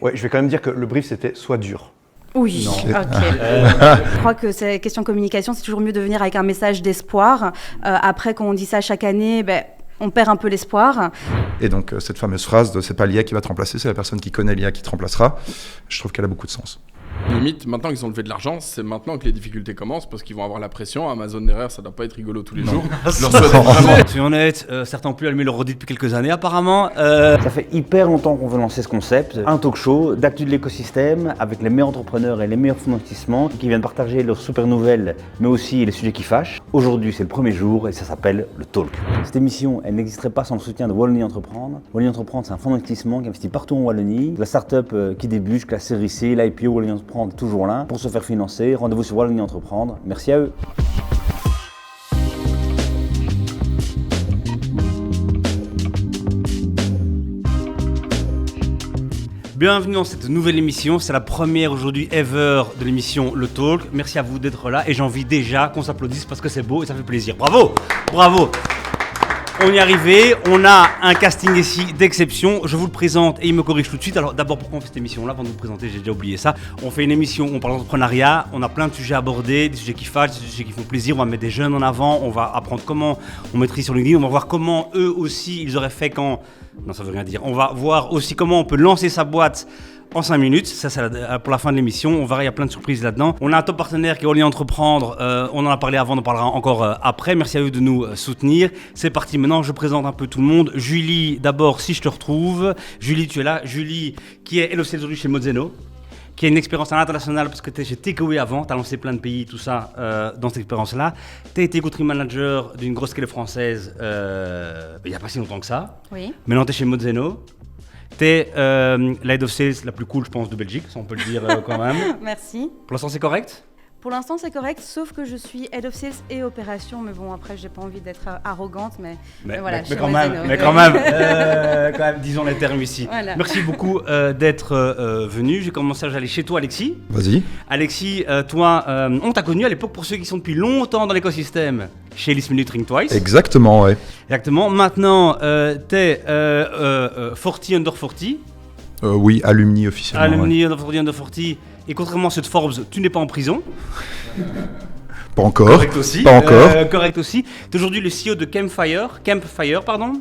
Ouais, je vais quand même dire que le brief, c'était « Sois dur ». Oui, non. Ok. Je crois que c'est question communication, c'est toujours mieux de venir avec un message d'espoir. Après, quand on dit ça chaque année, on perd un peu l'espoir. Et donc, cette fameuse phrase de « c'est pas l'IA qui va te remplacer, c'est la personne qui connaît l'IA qui te remplacera », je trouve qu'elle a beaucoup de sens. Limite, maintenant qu'ils ont levé de l'argent, c'est maintenant que les difficultés commencent parce qu'ils vont avoir la pression. Amazon derrière, ça doit pas être rigolo tous les jours. Je leur souhaite vraiment. Soyons honnêtes, certains ont pu allumer leur redit depuis quelques années apparemment. Ça fait hyper longtemps qu'on veut lancer ce concept, un talk show d'actu de l'écosystème avec les meilleurs entrepreneurs et les meilleurs fonds d'investissement qui viennent partager leurs super nouvelles, mais aussi les sujets qui fâchent. Aujourd'hui, c'est le premier jour et ça s'appelle le Talk. Cette émission, elle n'existerait pas sans le soutien de Wallonie Entreprendre. Wallonie Entreprendre, c'est un fonds d'investissement qui investit partout en Wallonie. De la start-up qui débute jusqu'à la série C, l'IPO, Wallonie Entreprendre toujours là pour se faire financer. Rendez-vous sur Wallonie Entreprendre. Merci à eux. Bienvenue dans cette nouvelle émission, c'est la première aujourd'hui ever de l'émission Le Talk. Merci à vous d'être là et j'ai envie déjà qu'on s'applaudisse parce que c'est beau et ça fait plaisir. Bravo, bravo. On y est arrivé, on a un casting ici d'exception, je vous le présente et il me corrige tout de suite. Alors d'abord, pourquoi on fait cette émission-là? Avant de vous présenter, j'ai déjà oublié ça. On fait une émission où on parle d'entrepreneuriat, on a plein de sujets abordés, des sujets qui fâchent, des sujets qui font plaisir, on va mettre des jeunes en avant, on va apprendre comment on maîtrise sur LinkedIn, on va voir comment eux aussi ils auraient fait quand... Non, ça veut rien dire. On va voir aussi comment on peut lancer sa boîte en 5 minutes, ça c'est pour la fin de l'émission, on verra, il y a plein de surprises là-dedans. On a un top partenaire qui est Wallonie Entreprendre, on en a parlé avant, on en parlera encore après, merci à eux de nous soutenir. C'est parti maintenant, je présente un peu tout le monde. Julie, d'abord, si je te retrouve. Julie, tu es là. Julie, qui est Head of Sales aujourd'hui chez Mozeno, qui a une expérience à l'international parce que tu es chez Takeaway avant, tu as lancé plein de pays, tout ça, dans cette expérience-là. Tu as été country manager d'une grosse scale française il n'y a pas si longtemps que ça. Oui. Maintenant, tu es chez Mozeno. T'es la Head of Sales la plus cool, je pense, de Belgique, ça on peut le dire quand même. Merci. Pour l'instant, c'est correct? Pour l'instant, c'est correct, sauf que je suis Head of Sales et Opération. Mais bon, après, j'ai pas envie d'être arrogante, mais voilà. Mais quand même, disons les termes ici. Voilà. Merci beaucoup d'être venu. J'ai commencé à aller chez toi, Alexis. Vas-y. Alexis, toi, on t'a connu à l'époque, pour ceux qui sont depuis longtemps dans l'écosystème, chez Listen Think Twice. Exactement, ouais. Exactement. Maintenant, t'es 40 under 40. Oui, alumni officiellement. Alumni ouais. under 40. Et contrairement à ceux de Forbes, tu n'es pas en prison. Pas encore. Correct aussi. Pas encore. Correct aussi. Tu es aujourd'hui le CEO de Campfire, pardon.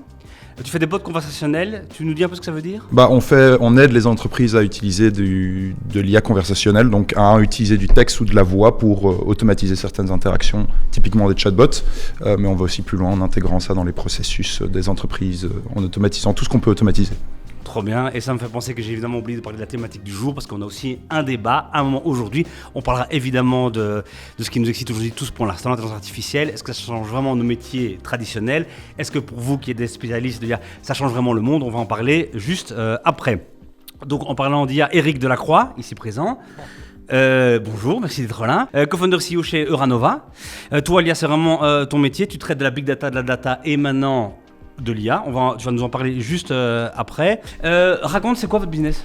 Tu fais des bots conversationnels. Tu nous dis un peu ce que ça veut dire? On aide les entreprises à utiliser de l'IA conversationnelle, donc à utiliser du texte ou de la voix pour automatiser certaines interactions, typiquement des chatbots. Mais on va aussi plus loin en intégrant ça dans les processus des entreprises, en automatisant tout ce qu'on peut automatiser. Trop bien, et ça me fait penser que j'ai évidemment oublié de parler de la thématique du jour parce qu'on a aussi un débat, un moment aujourd'hui. On parlera évidemment de ce qui nous excite aujourd'hui tous pour l'instant, l'intelligence artificielle. Est-ce que ça change vraiment nos métiers traditionnels? Est-ce que pour vous qui êtes des spécialistes de l'IA, ça change vraiment le monde? On va en parler juste après. Donc en parlant d'IA, Eric Delacroix, ici présent. Bonjour, merci d'être là. Co-founder CEO chez Euranova. Toi, l'IA, c'est vraiment ton métier. Tu traites de la big data, de la data et maintenant de l'IA. Tu vas nous en parler juste après. Raconte, c'est quoi votre business?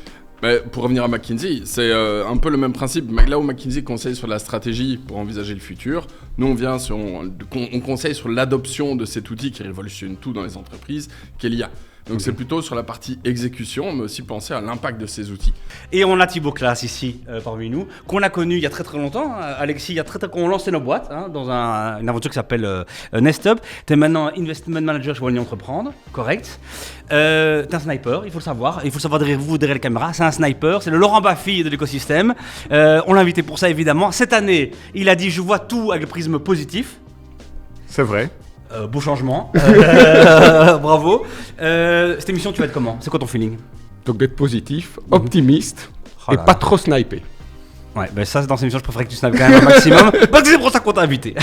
Pour revenir à McKinsey, c'est un peu le même principe. Là où McKinsey conseille sur la stratégie pour envisager le futur, nous on conseille sur l'adoption de cet outil qui révolutionne tout dans les entreprises, qu'est l'IA. Donc c'est plutôt sur la partie exécution, mais aussi penser à l'impact de ces outils. Et on a Thibaut Claas ici parmi nous, qu'on a connu il y a très très longtemps. Alexis, il y a très qu'on lancé nos boîtes dans une aventure qui s'appelle NestUp. Tu es maintenant Investment Manager chez Wallonie Entreprendre, correct. Tu es un sniper, il faut le savoir. Il faut le savoir derrière vous, derrière la caméra. C'est un sniper, c'est le Laurent Baffy de l'écosystème. On l'a invité pour ça évidemment. Cette année, il a dit je vois tout avec le prisme positif. C'est vrai. Beau changement. Bravo. Cette émission, tu vas être comment? C'est quoi ton feeling? Donc d'être positif, optimiste et pas trop sniper. Ouais, ça dans cette émission, je préférais que tu snipes quand même un maximum parce que c'est pour ça qu'on t'a invité.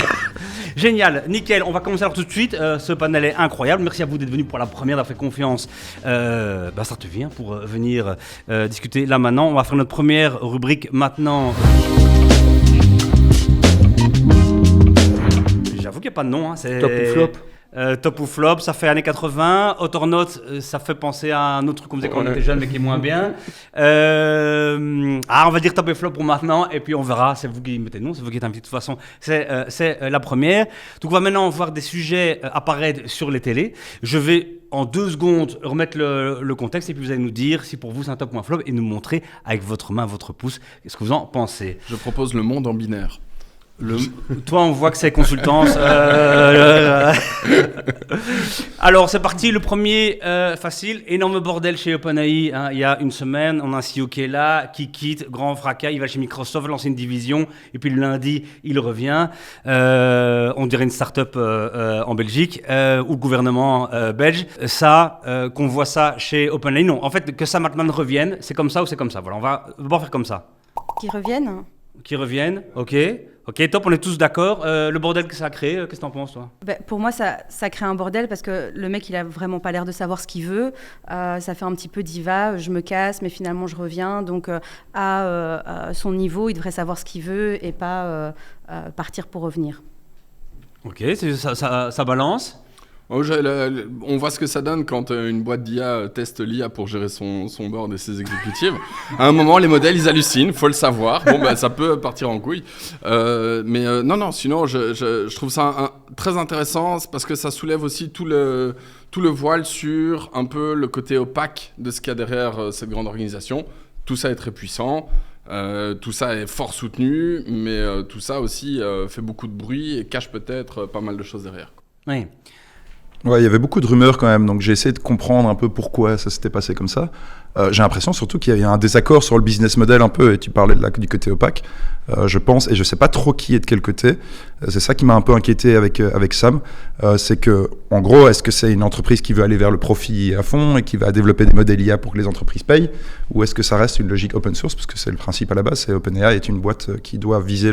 Génial, nickel. On va commencer alors tout de suite. Ce panel est incroyable. Merci à vous d'être venus pour la première, d'avoir fait confiance. Ça te vient pour venir discuter là maintenant. On va faire notre première rubrique maintenant. J'avoue qu'il n'y a pas de nom. C'est Top ou flop? Top ou flop, ça fait années 80. Autonaut, ça fait penser à un autre truc qu'on faisait quand on était jeune mais qui est moins bien. On va dire top et flop pour maintenant et puis on verra. C'est vous qui mettez le nom, c'est vous qui êtes invité. De toute façon, c'est la première. Donc on va maintenant voir des sujets apparaître sur les télés. Je vais en 2 secondes remettre le contexte et puis vous allez nous dire si pour vous c'est un top ou un flop et nous montrer avec votre main, votre pouce, ce que vous en pensez. Je propose le monde en binaire. Toi, on voit que c'est consultance. Alors, c'est parti. Le premier, facile. Énorme bordel chez OpenAI. Hein, il y a une semaine, on a un CEO qui est là, qui quitte, grand fracas. Il va chez Microsoft lancer une division. Et puis le lundi, il revient. On dirait une start-up en Belgique ou le gouvernement belge. Ça, qu'on voit ça chez OpenAI. Non, en fait, que Sam Altman revienne, c'est comme ça ou c'est comme ça. Voilà, on va d'abord faire comme ça. Qui reviennent, ok. Ok, top, on est tous d'accord. Le bordel que ça a créé, qu'est-ce que t'en penses, toi ? Pour moi, ça crée un bordel parce que le mec, il a vraiment pas l'air de savoir ce qu'il veut. Ça fait un petit peu diva, je me casse, mais finalement, je reviens. Donc, à son niveau, il devrait savoir ce qu'il veut et pas partir pour revenir. Ok, ça balance. On voit ce que ça donne quand une boîte d'IA teste l'IA pour gérer son board et ses exécutives. À un moment, les modèles, ils hallucinent, faut le savoir. Bon, ça peut partir en couille. Non, sinon, je trouve ça très intéressant parce que ça soulève aussi tout le voile sur un peu le côté opaque de ce qu'il y a derrière cette grande organisation. Tout ça est très puissant. Tout ça est fort soutenu, mais tout ça aussi fait beaucoup de bruit et cache peut-être pas mal de choses derrière. Oui. Ouais, il y avait beaucoup de rumeurs quand même, donc j'ai essayé de comprendre un peu pourquoi ça s'était passé comme ça. J'ai l'impression surtout qu'il y a un désaccord sur le business model un peu, et tu parlais du côté opaque, je pense, et je sais pas trop qui est de quel côté. C'est ça qui m'a un peu inquiété avec Sam, c'est que, en gros, est-ce que c'est une entreprise qui veut aller vers le profit à fond et qui va développer des modèles IA pour que les entreprises payent, ou est-ce que ça reste une logique open source, parce que c'est le principe à la base, c'est OpenAI est une boîte qui doit viser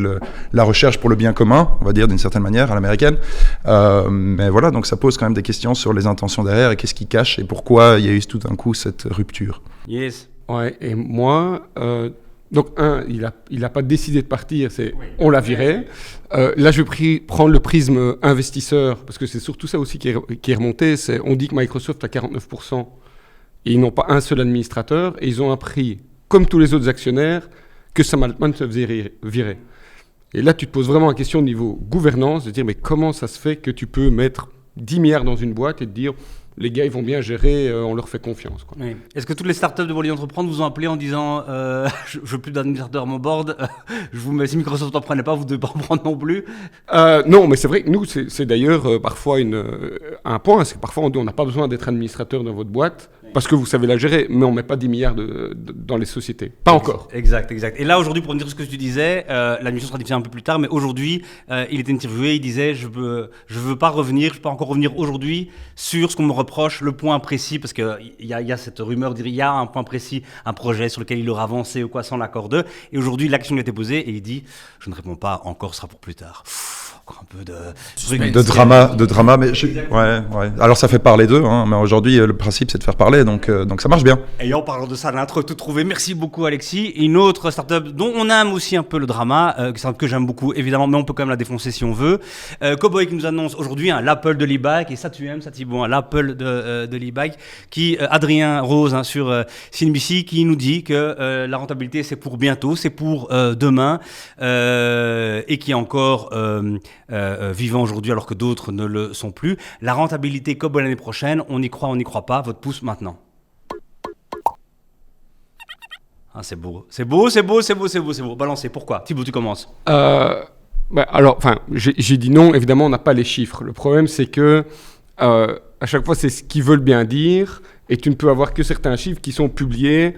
la recherche pour le bien commun, on va dire d'une certaine manière, à l'américaine. Mais voilà, donc ça pose quand même des questions sur les intentions derrière et qu'est-ce qui cache et pourquoi il y a eu tout d'un coup cette rupture. Yes. Ouais, et moi, donc il a pas décidé de partir, on l'a viré. Là, je vais prendre le prisme investisseur, parce que c'est surtout ça aussi qui est remonté. On dit que Microsoft a 49%, et ils n'ont pas un seul administrateur, et ils ont appris, comme tous les autres actionnaires, que Sam Altman se faisait virer. Et là, tu te poses vraiment la question au niveau gouvernance, de dire, mais comment ça se fait que tu peux mettre 10 milliards dans une boîte et te dire... Les gars, ils vont bien gérer, on leur fait confiance. Quoi. Oui. Est-ce que toutes les startups de Wally Entreprendre vous ont appelé en disant je veux plus d'administrateur à mon board, si Microsoft n'en prenait pas, vous ne devez pas en prendre non plus? Non, mais c'est vrai que nous, c'est d'ailleurs parfois un point, c'est que parfois on n'a pas besoin d'être administrateur dans votre boîte, parce que vous savez la gérer, mais on ne met pas 10 milliards dans les sociétés. Pas encore. Exact. Et là, aujourd'hui, pour dire ce que tu disais, la mission sera diffusée un peu plus tard, mais aujourd'hui, il était interviewé, il disait je veux pas revenir, je peux pas encore revenir aujourd'hui sur ce qu'on me reproche, le point précis, parce qu'il y a cette rumeur, il y a un point précis, un projet sur lequel il aura avancé ou quoi sans l'accord d'eux, et aujourd'hui, la question lui a été posée, et il dit je ne réponds pas, encore, ce sera pour plus tard. Encore un peu de drama, mais ouais. Alors ça fait parler d'eux, hein, mais aujourd'hui le principe c'est de faire parler, donc ça marche bien. Et en parlant de ça, l'intro tout trouvé. Merci beaucoup Alexis. Et une autre startup dont on aime aussi un peu le drama, que j'aime beaucoup évidemment, mais on peut quand même la défoncer si on veut. Cowboy qui nous annonce aujourd'hui l'Apple de l'e-bike, et ça tu aimes, ça Thibaut, l'Apple de l'e-bike, qui Adrien Rose sur CNBC qui nous dit que la rentabilité c'est pour bientôt, c'est pour demain, et qui est encore vivant aujourd'hui alors que d'autres ne le sont plus. La rentabilité Cowboy l'année prochaine, on y croit, on n'y croit pas, votre pouce maintenant. Ah, c'est beau. Balancez, pourquoi? Thibaut, tu commences. J'ai dit non, évidemment, on n'a pas les chiffres. Le problème, c'est que à chaque fois, c'est ce qu'ils veulent bien dire, et tu ne peux avoir que certains chiffres qui sont publiés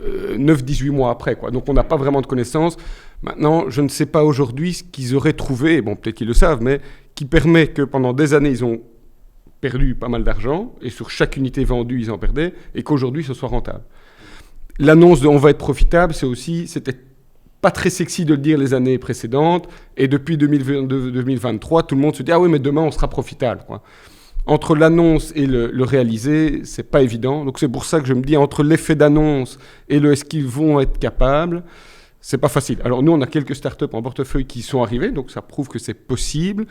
9-18 mois après, quoi. Donc, on n'a pas vraiment de connaissances. Maintenant, je ne sais pas aujourd'hui ce qu'ils auraient trouvé, bon, peut-être qu'ils le savent, mais qui permet que pendant des années, ils ont perdu pas mal d'argent, et sur chaque unité vendue, ils en perdaient, et qu'aujourd'hui, ce soit rentable. L'annonce de « on va être profitable », c'était pas très sexy de le dire les années précédentes, et depuis 2022-2023, tout le monde se dit « ah oui, mais demain, on sera profitable », quoi. Entre l'annonce et le réaliser, c'est pas évident. Donc c'est pour ça que je me dis, entre l'effet d'annonce et le est-ce qu'ils vont être capables, c'est pas facile. Alors nous, on a quelques startups en portefeuille qui sont arrivées, donc ça prouve que c'est possible.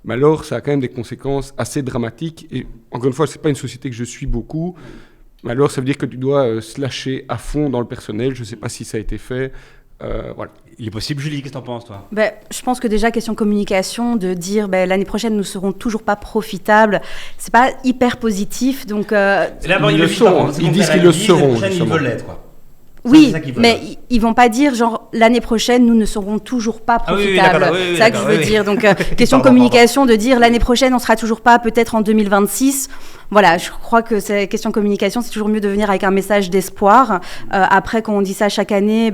mais alors ça a quand même des conséquences assez dramatiques. Et encore une fois, c'est pas une société que je suis beaucoup, mais alors ça veut dire que tu dois se lâcher à fond dans le personnel. Je sais pas si ça a été fait. Voilà. Il est possible, Julie, qu'est-ce que t'en penses, toi? Je pense que déjà, question communication, de dire l'année prochaine, nous ne serons toujours pas profitables, c'est pas hyper positif. Donc, ils le sont, ils disent qu'ils le seront. Ils veulent l'être, quoi. Oui, mais ils vont pas dire genre l'année prochaine nous ne serons toujours pas profitables. C'est ça que je veux dire. Donc question communication de dire l'année prochaine on sera toujours pas, peut-être en 2026. Voilà, je crois que c'est question communication, c'est toujours mieux de venir avec un message d'espoir. Après quand on dit ça chaque année,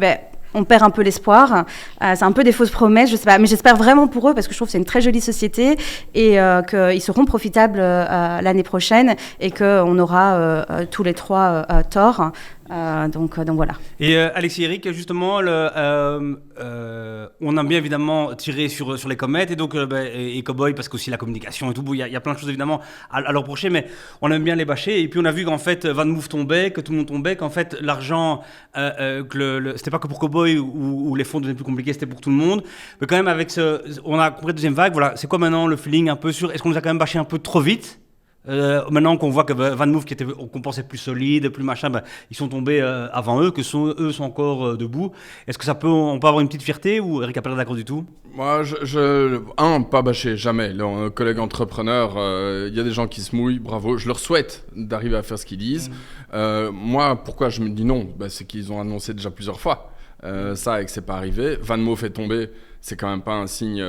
on perd un peu l'espoir. C'est un peu des fausses promesses, je sais pas, mais j'espère vraiment pour eux parce que je trouve que c'est une très jolie société et qu'ils seront profitables l'année prochaine et qu'on aura tous les trois tort. Donc voilà. Et Alexis Eric, justement, on a bien évidemment tiré sur les comètes et donc et Cowboy parce qu'aussi la communication et tout. Il y a plein de choses évidemment à leur reprocher, mais on aime bien les bâcher. Et puis on a vu qu'en fait Van Move tombait, que tout le monde tombait, qu'en fait l'argent, c'était pas que pour Cowboy où les fonds devenaient plus compliqués, c'était pour tout le monde. Mais quand même avec on a compris la deuxième vague. Voilà, c'est quoi maintenant le feeling un peu sur? Est-ce qu'on nous a quand même bâché un peu trop vite? Maintenant qu'on voit que Van Move, qu'on pensait plus solide, plus machin, ils sont tombés avant eux, eux sont encore debout. Est-ce que on peut avoir une petite fierté ou Eric Appel est d'accord du tout? Moi, pas bâcher, jamais. Un collègue entrepreneur, il y a des gens qui se mouillent, bravo. Je leur souhaite d'arriver à faire ce qu'ils disent. Moi, pourquoi je me dis non? C'est qu'ils ont annoncé déjà plusieurs fois ça et que c'est pas arrivé. Van Move est tombé. C'est quand même pas un signe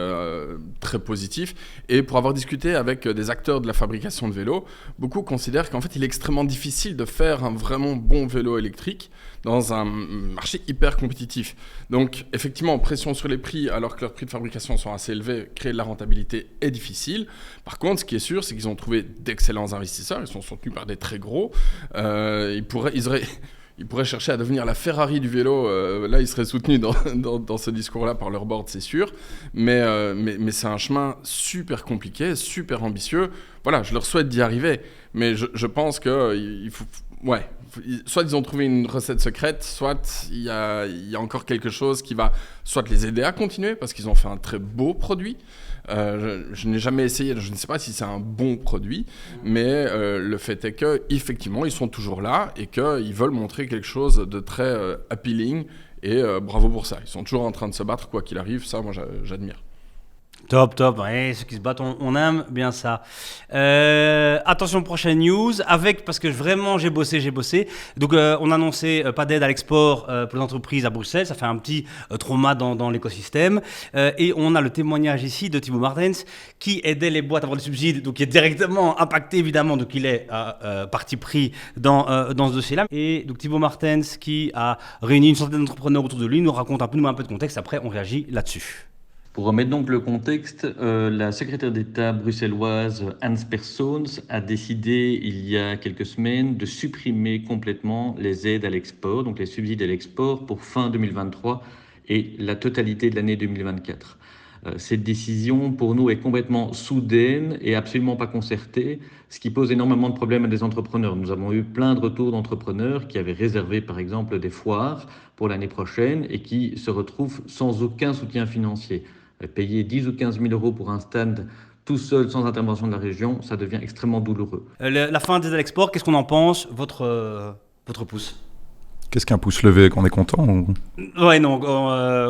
très positif. Et pour avoir discuté avec des acteurs de la fabrication de vélos, beaucoup considèrent qu'en fait, il est extrêmement difficile de faire un vraiment bon vélo électrique dans un marché hyper compétitif. Donc, effectivement, pression sur les prix, alors que leurs prix de fabrication sont assez élevés, créer de la rentabilité est difficile. Par contre, ce qui est sûr, c'est qu'ils ont trouvé d'excellents investisseurs. Ils sont soutenus par des très gros. Ils pourraient chercher à devenir la Ferrari du vélo. Là, ils seraient soutenus dans ce discours-là par leur board, c'est sûr. Mais c'est un chemin super compliqué, super ambitieux. Voilà, je leur souhaite d'y arriver. Mais je pense qu'il faut... Ouais, soit ils ont trouvé une recette secrète, soit il y a encore quelque chose qui va soit les aider à continuer, parce qu'ils ont fait un très beau produit. Je n'ai jamais essayé, je ne sais pas si c'est un bon produit, mais le fait est qu'effectivement, ils sont toujours là et qu'ils veulent montrer quelque chose de très appealing et bravo pour ça. Ils sont toujours en train de se battre, quoi qu'il arrive, ça, moi, j'admire. Top, ouais, ceux qui se battent, on aime bien ça. Attention, prochaine news, parce que vraiment j'ai bossé. Donc on a annoncé pas d'aide à l'export pour les entreprises à Bruxelles, ça fait un petit trauma dans l'écosystème. Et on a le témoignage ici de Thibaut Martens qui aidait les boîtes à avoir des subsides, donc qui est directement impacté évidemment, donc il est parti pris dans ce dossier-là. Et donc Thibaut Martens qui a réuni une centaine d'entrepreneurs autour de lui, nous raconte un peu de contexte, après on réagit là-dessus. Pour remettre donc le contexte, la secrétaire d'État bruxelloise Hans Persons a décidé il y a quelques semaines de supprimer complètement les aides à l'export, donc les subsides à l'export pour fin 2023 et la totalité de l'année 2024. Cette décision pour nous est complètement soudaine et absolument pas concertée, ce qui pose énormément de problèmes à des entrepreneurs. Nous avons eu plein de retours d'entrepreneurs qui avaient réservé par exemple des foires pour l'année prochaine et qui se retrouvent sans aucun soutien financier. Payer 10 ou 15 000 euros pour un stand tout seul, sans intervention de la région, ça devient extrêmement douloureux. La fin des aides à l'export, qu'est-ce qu'on en pense, votre pouce? Qu'est-ce qu'un pouce levé, qu'on est content ou... Ouais, non,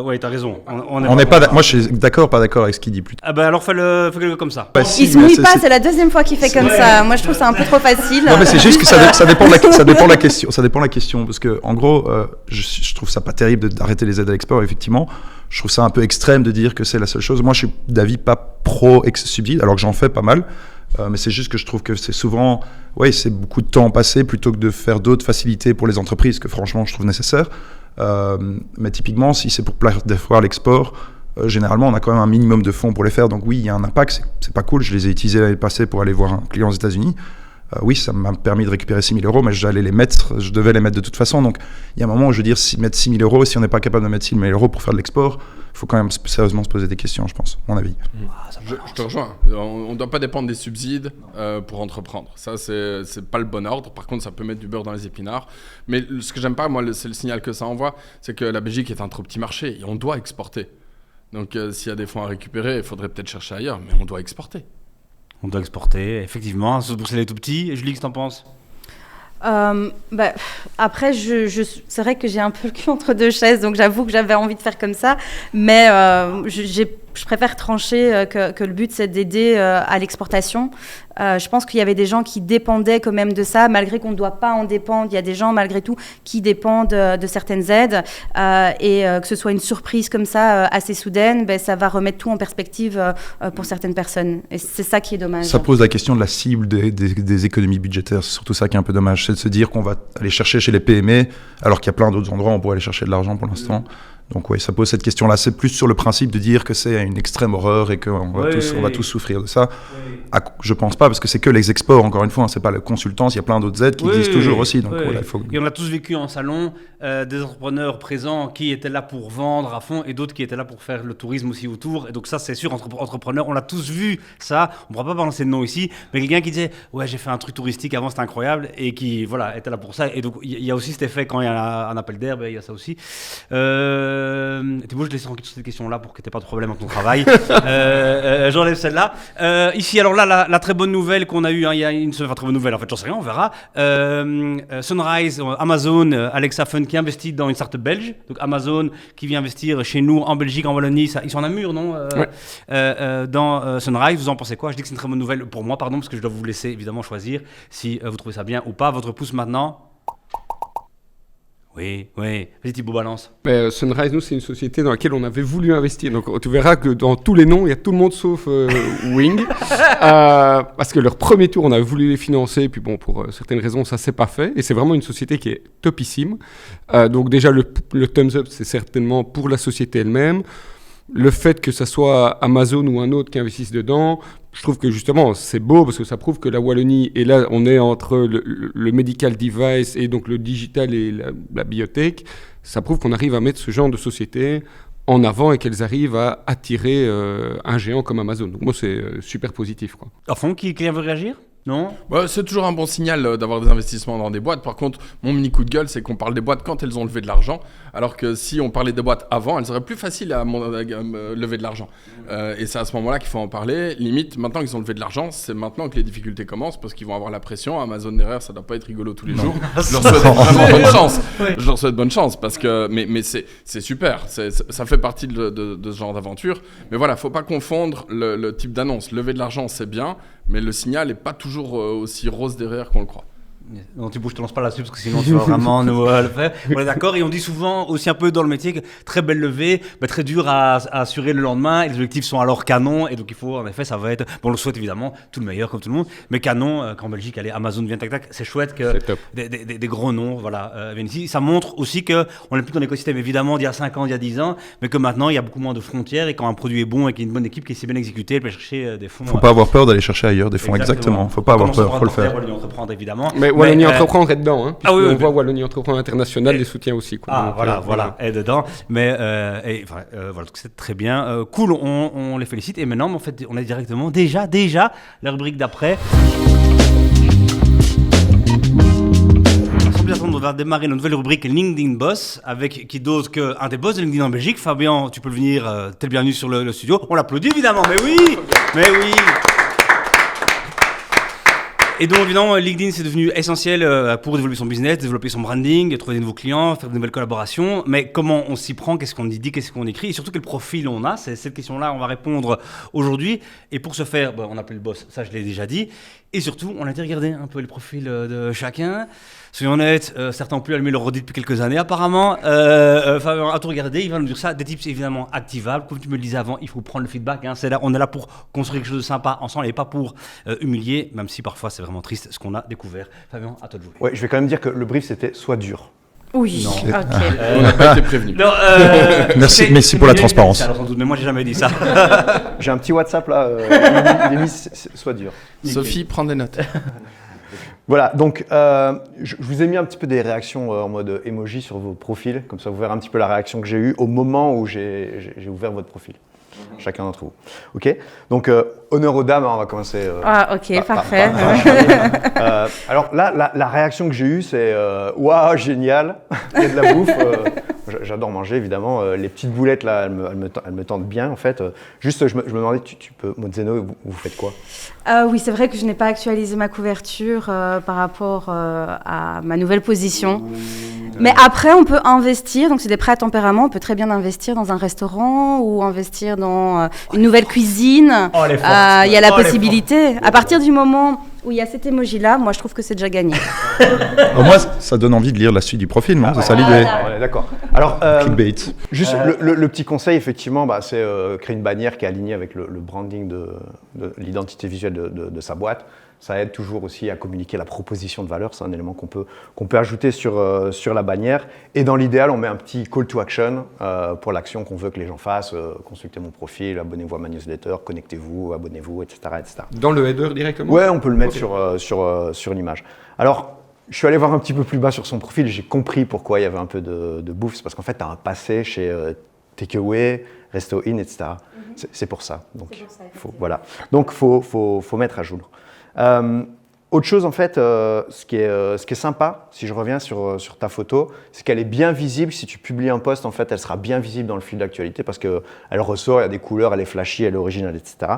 ouais, t'as raison. On n'est pas moi, je suis d'accord, pas d'accord avec ce qu'il dit plutôt. Ah bah alors fais-le comme ça. Il se mouille pas, c'est la deuxième fois qu'il fait comme ça. Moi, je trouve ça un peu trop facile. Non, mais c'est juste que ça dépend de la question. Ça dépend de la question, parce que en gros, je trouve ça pas terrible d'arrêter les aides à l'export, effectivement. Je trouve ça un peu extrême de dire que c'est la seule chose. Moi, je suis d'avis pas pro-subside, alors que j'en fais pas mal. Mais c'est juste que je trouve que c'est souvent... Oui, c'est beaucoup de temps passé plutôt que de faire d'autres facilités pour les entreprises que franchement, je trouve nécessaire. Mais typiquement, si c'est pour plaire l'export, généralement, on a quand même un minimum de fonds pour les faire. Donc oui, il y a un impact. C'est pas cool. Je les ai utilisés l'année passée pour aller voir un client aux États-Unis. Oui, ça m'a permis de récupérer 6 000 euros, mais je devais les mettre de toute façon. Donc, il y a un moment où je veux dire, mettre 6 000 euros, si on n'est pas capable de mettre 6 000 euros pour faire de l'export, il faut quand même sérieusement se poser des questions, je pense, à mon avis. Je te rejoins. On ne doit pas dépendre des subsides pour entreprendre. Ça, c'est pas le bon ordre. Par contre, ça peut mettre du beurre dans les épinards. Mais ce que j'aime pas, moi, c'est le signal que ça envoie, c'est que la Belgique est un trop petit marché et on doit exporter. Donc s'il y a des fonds à récupérer, il faudrait peut-être chercher ailleurs, mais on doit exporter. On doit exporter, effectivement. Bruxelles est tout petit. Julie, qu'est-ce que t'en penses? Après, c'est vrai que j'ai un peu le cul entre deux chaises, donc j'avoue que j'avais envie de faire comme ça, mais je préfère trancher que le but c'est d'aider à l'exportation. Je pense qu'il y avait des gens qui dépendaient quand même de ça, malgré qu'on ne doit pas en dépendre. Il y a des gens malgré tout qui dépendent de certaines aides et que ce soit une surprise comme ça assez soudaine, ça va remettre tout en perspective pour certaines personnes. Et c'est ça qui est dommage. Ça pose la question de la cible des économies budgétaires. C'est surtout ça qui est un peu dommage. C'est de se dire qu'on va aller chercher chez les PME, alors qu'il y a plein d'autres endroits où on pourrait aller chercher de l'argent pour l'instant. Donc oui, ça pose cette question-là. C'est plus sur le principe de dire que c'est une extrême horreur et qu'on va tous souffrir de ça. Oui. Je pense pas, parce que c'est que les exports, encore une fois, c'est pas la consultance, il y a plein d'autres aides qui existent toujours aussi. Donc, voilà, Et on a tous vécu en salon des entrepreneurs présents qui étaient là pour vendre à fond et d'autres qui étaient là pour faire le tourisme aussi autour. Et donc ça, c'est sûr, entrepreneurs, on l'a tous vu ça. On ne pourra pas balancer de nom ici, mais quelqu'un qui disait « Ouais, j'ai fait un truc touristique avant, c'était incroyable » et qui était là pour ça. Et donc, il y a aussi cet effet quand il y a un appel d'air, il y a ça aussi. Thibaut, je laisse tranquille sur cette question-là pour que tu n'aies pas de problème dans ton travail. J'enlève celle-là. Ici, alors là, la très bonne nouvelle qu'on a eue, il y a une semaine, très bonne nouvelle, en fait, j'en sais rien, on verra. Sunrise, Amazon, Alexa Fun qui investit dans une start-up belge. Donc Amazon qui vient investir chez nous, en Belgique, en Wallonie, ils sont en Namur, non dans Sunrise, vous en pensez quoi? Je dis que c'est une très bonne nouvelle pour moi, pardon, parce que je dois vous laisser évidemment choisir si vous trouvez ça bien ou pas. Votre pouce maintenant? Oui. Vas-y Thibaut, balance. Sunrise, nous, c'est une société dans laquelle on avait voulu investir. Donc, tu verras que dans tous les noms, il y a tout le monde sauf Wing. Parce que leur premier tour, on avait voulu les financer. Puis bon, pour certaines raisons, ça ne s'est pas fait. Et c'est vraiment une société qui est topissime. Donc déjà, le thumbs up, c'est certainement pour la société elle-même. Le fait que ça soit Amazon ou un autre qui investisse dedans, je trouve que justement c'est beau parce que ça prouve que la Wallonie, et là on est entre le medical device et donc le digital et la biotech, ça prouve qu'on arrive à mettre ce genre de société en avant et qu'elles arrivent à attirer un géant comme Amazon. Donc moi c'est super positif, quoi. À fond, quelqu'un veut réagir? Non? C'est toujours un bon signal d'avoir des investissements dans des boîtes. Par contre, mon mini coup de gueule, c'est qu'on parle des boîtes quand elles ont levé de l'argent, alors que si on parlait des boîtes avant, elles seraient plus faciles à lever de l'argent. Et c'est à ce moment-là qu'il faut en parler. Limite, maintenant qu'ils ont levé de l'argent, c'est maintenant que les difficultés commencent, parce qu'ils vont avoir la pression. Amazon derrière, ça doit pas être rigolo tous les jours. Je leur souhaite vraiment bonne chance. Je leur souhaite bonne chance, parce que mais c'est super. Ça fait partie de ce genre d'aventure. Mais voilà, faut pas confondre le type d'annonce. Lever de l'argent, c'est bien, mais le signal n'est pas toujours aussi rose derrière qu'on le croit. Non, Thibaut, je te lance pas là-dessus parce que sinon tu vas vraiment nous le faire. On est d'accord, et on dit souvent aussi un peu dans le métier que très belle levée, très dur à assurer le lendemain, et les objectifs sont alors canon, et donc il faut, en effet, ça va être, bon, on le souhaite évidemment, tout le meilleur comme tout le monde, mais canon, qu'en Belgique, allez, Amazon vient tac, c'est chouette que des gros noms, voilà, viennent ici. Ça montre aussi qu'on n'est plus dans l'écosystème, évidemment, d'il y a 5 ans, d'il y a 10 ans, mais que maintenant, il y a beaucoup moins de frontières, et quand un produit est bon et qu'il y a une bonne équipe qui est si bien exécutée, elle peut chercher des fonds. Faut pas avoir peur d'aller chercher ailleurs des fonds, exactement. Faut pas avoir peur, faut le faire. Entreprendre, évidemment. Mais Wallonie Entreprendre est dedans, hein, on voit Wallonie Entreprendre International, les soutiens aussi, quoi. Ah, donc, voilà, est dedans. Mais voilà, donc c'est très bien. Cool, on les félicite. Et maintenant, en fait, on est directement déjà la rubrique d'après. On va démarrer notre nouvelle rubrique LinkedIn Boss avec qui d'autre qu'un des boss de LinkedIn en Belgique. Fabien, tu peux venir, t'es le bienvenu sur le studio. On l'applaudit évidemment, mais oui. Et donc, évidemment, LinkedIn, c'est devenu essentiel pour développer son business, développer son branding, trouver de nouveaux clients, faire de nouvelles collaborations. Mais comment on s'y prend? Qu'est-ce qu'on y dit? Qu'est-ce qu'on écrit? Et surtout, quel profil on a? C'est cette question-là, on va répondre aujourd'hui. Et pour ce faire, on appelle le boss, ça je l'ai déjà dit. Et surtout, on a été regarder un peu les profils de chacun. Soyons honnêtes, certains ont pu allumer leur audit depuis quelques années apparemment. Fabien a tout regardé, il va nous dire ça. Des tips évidemment activables. Comme tu me le disais avant, il faut prendre le feedback. Hein. On est là pour construire quelque chose de sympa ensemble et pas pour humilier, même si parfois c'est vraiment triste ce qu'on a découvert. Fabien, à toi de jouer. Ouais, je vais quand même dire que le brief c'était soit dur. Oui, non. Ok. On n'a pas été prévenus. Merci pour la transparence. Alors, sans doute, mais moi j'ai jamais dit ça. J'ai un petit WhatsApp là, il est mis soit dur. Sophie, prends des notes. Voilà, donc je vous ai mis un petit peu des réactions en mode emoji sur vos profils, comme ça vous verrez un petit peu la réaction que j'ai eue au moment où j'ai ouvert votre profil, chacun d'entre vous. Ok, donc honneur aux dames, hein, on va commencer. Ok, parfait. Alors là, la réaction que j'ai eue, c'est waouh, génial, il y a de la bouffe. j'adore manger, évidemment. Les petites boulettes, là, elles me tentent bien, en fait. Juste, je me demandais, tu peux, Mozzeno, vous faites quoi? Oui, c'est vrai que je n'ai pas actualisé ma couverture par rapport à ma nouvelle position. Mais après, on peut investir, donc c'est des prêts à tempérament, on peut très bien investir dans un restaurant ou investir dans une nouvelle cuisine. Oh, elle est forte. Il y a la Oh, elle est possibilité. À partir du moment où il y a cet emoji-là, moi je trouve que c'est déjà gagné. Moi, ça donne envie de lire la suite du profil, non? C'est ça l'idée. On est d'accord. Alors, Clickbait. juste le petit conseil, effectivement, c'est créer une bannière qui est alignée avec le branding de l'identité visuelle de sa boîte. Ça aide toujours aussi à communiquer la proposition de valeur. C'est un élément qu'on peut ajouter sur la bannière. Et dans l'idéal, on met un petit call to action pour l'action qu'on veut que les gens fassent. Consultez mon profil, abonnez-vous à ma newsletter, connectez-vous, abonnez-vous, etc., etc. Dans le header directement? Ouais, on peut le mettre sur l'image. Alors, je suis allé voir un petit peu plus bas sur son profil. J'ai compris pourquoi il y avait un peu de bouffe. C'est parce qu'en fait, tu as un passé chez Takeaway, Resto In, etc. C'est pour ça. Donc, voilà. Donc, faut mettre à jour. Autre chose, en fait, ce qui est sympa, si je reviens sur ta photo, c'est qu'elle est bien visible. Si tu publies un post, en fait, elle sera bien visible dans le fil d'actualité parce qu'elle ressort, il y a des couleurs, elle est flashy, elle est originale, etc.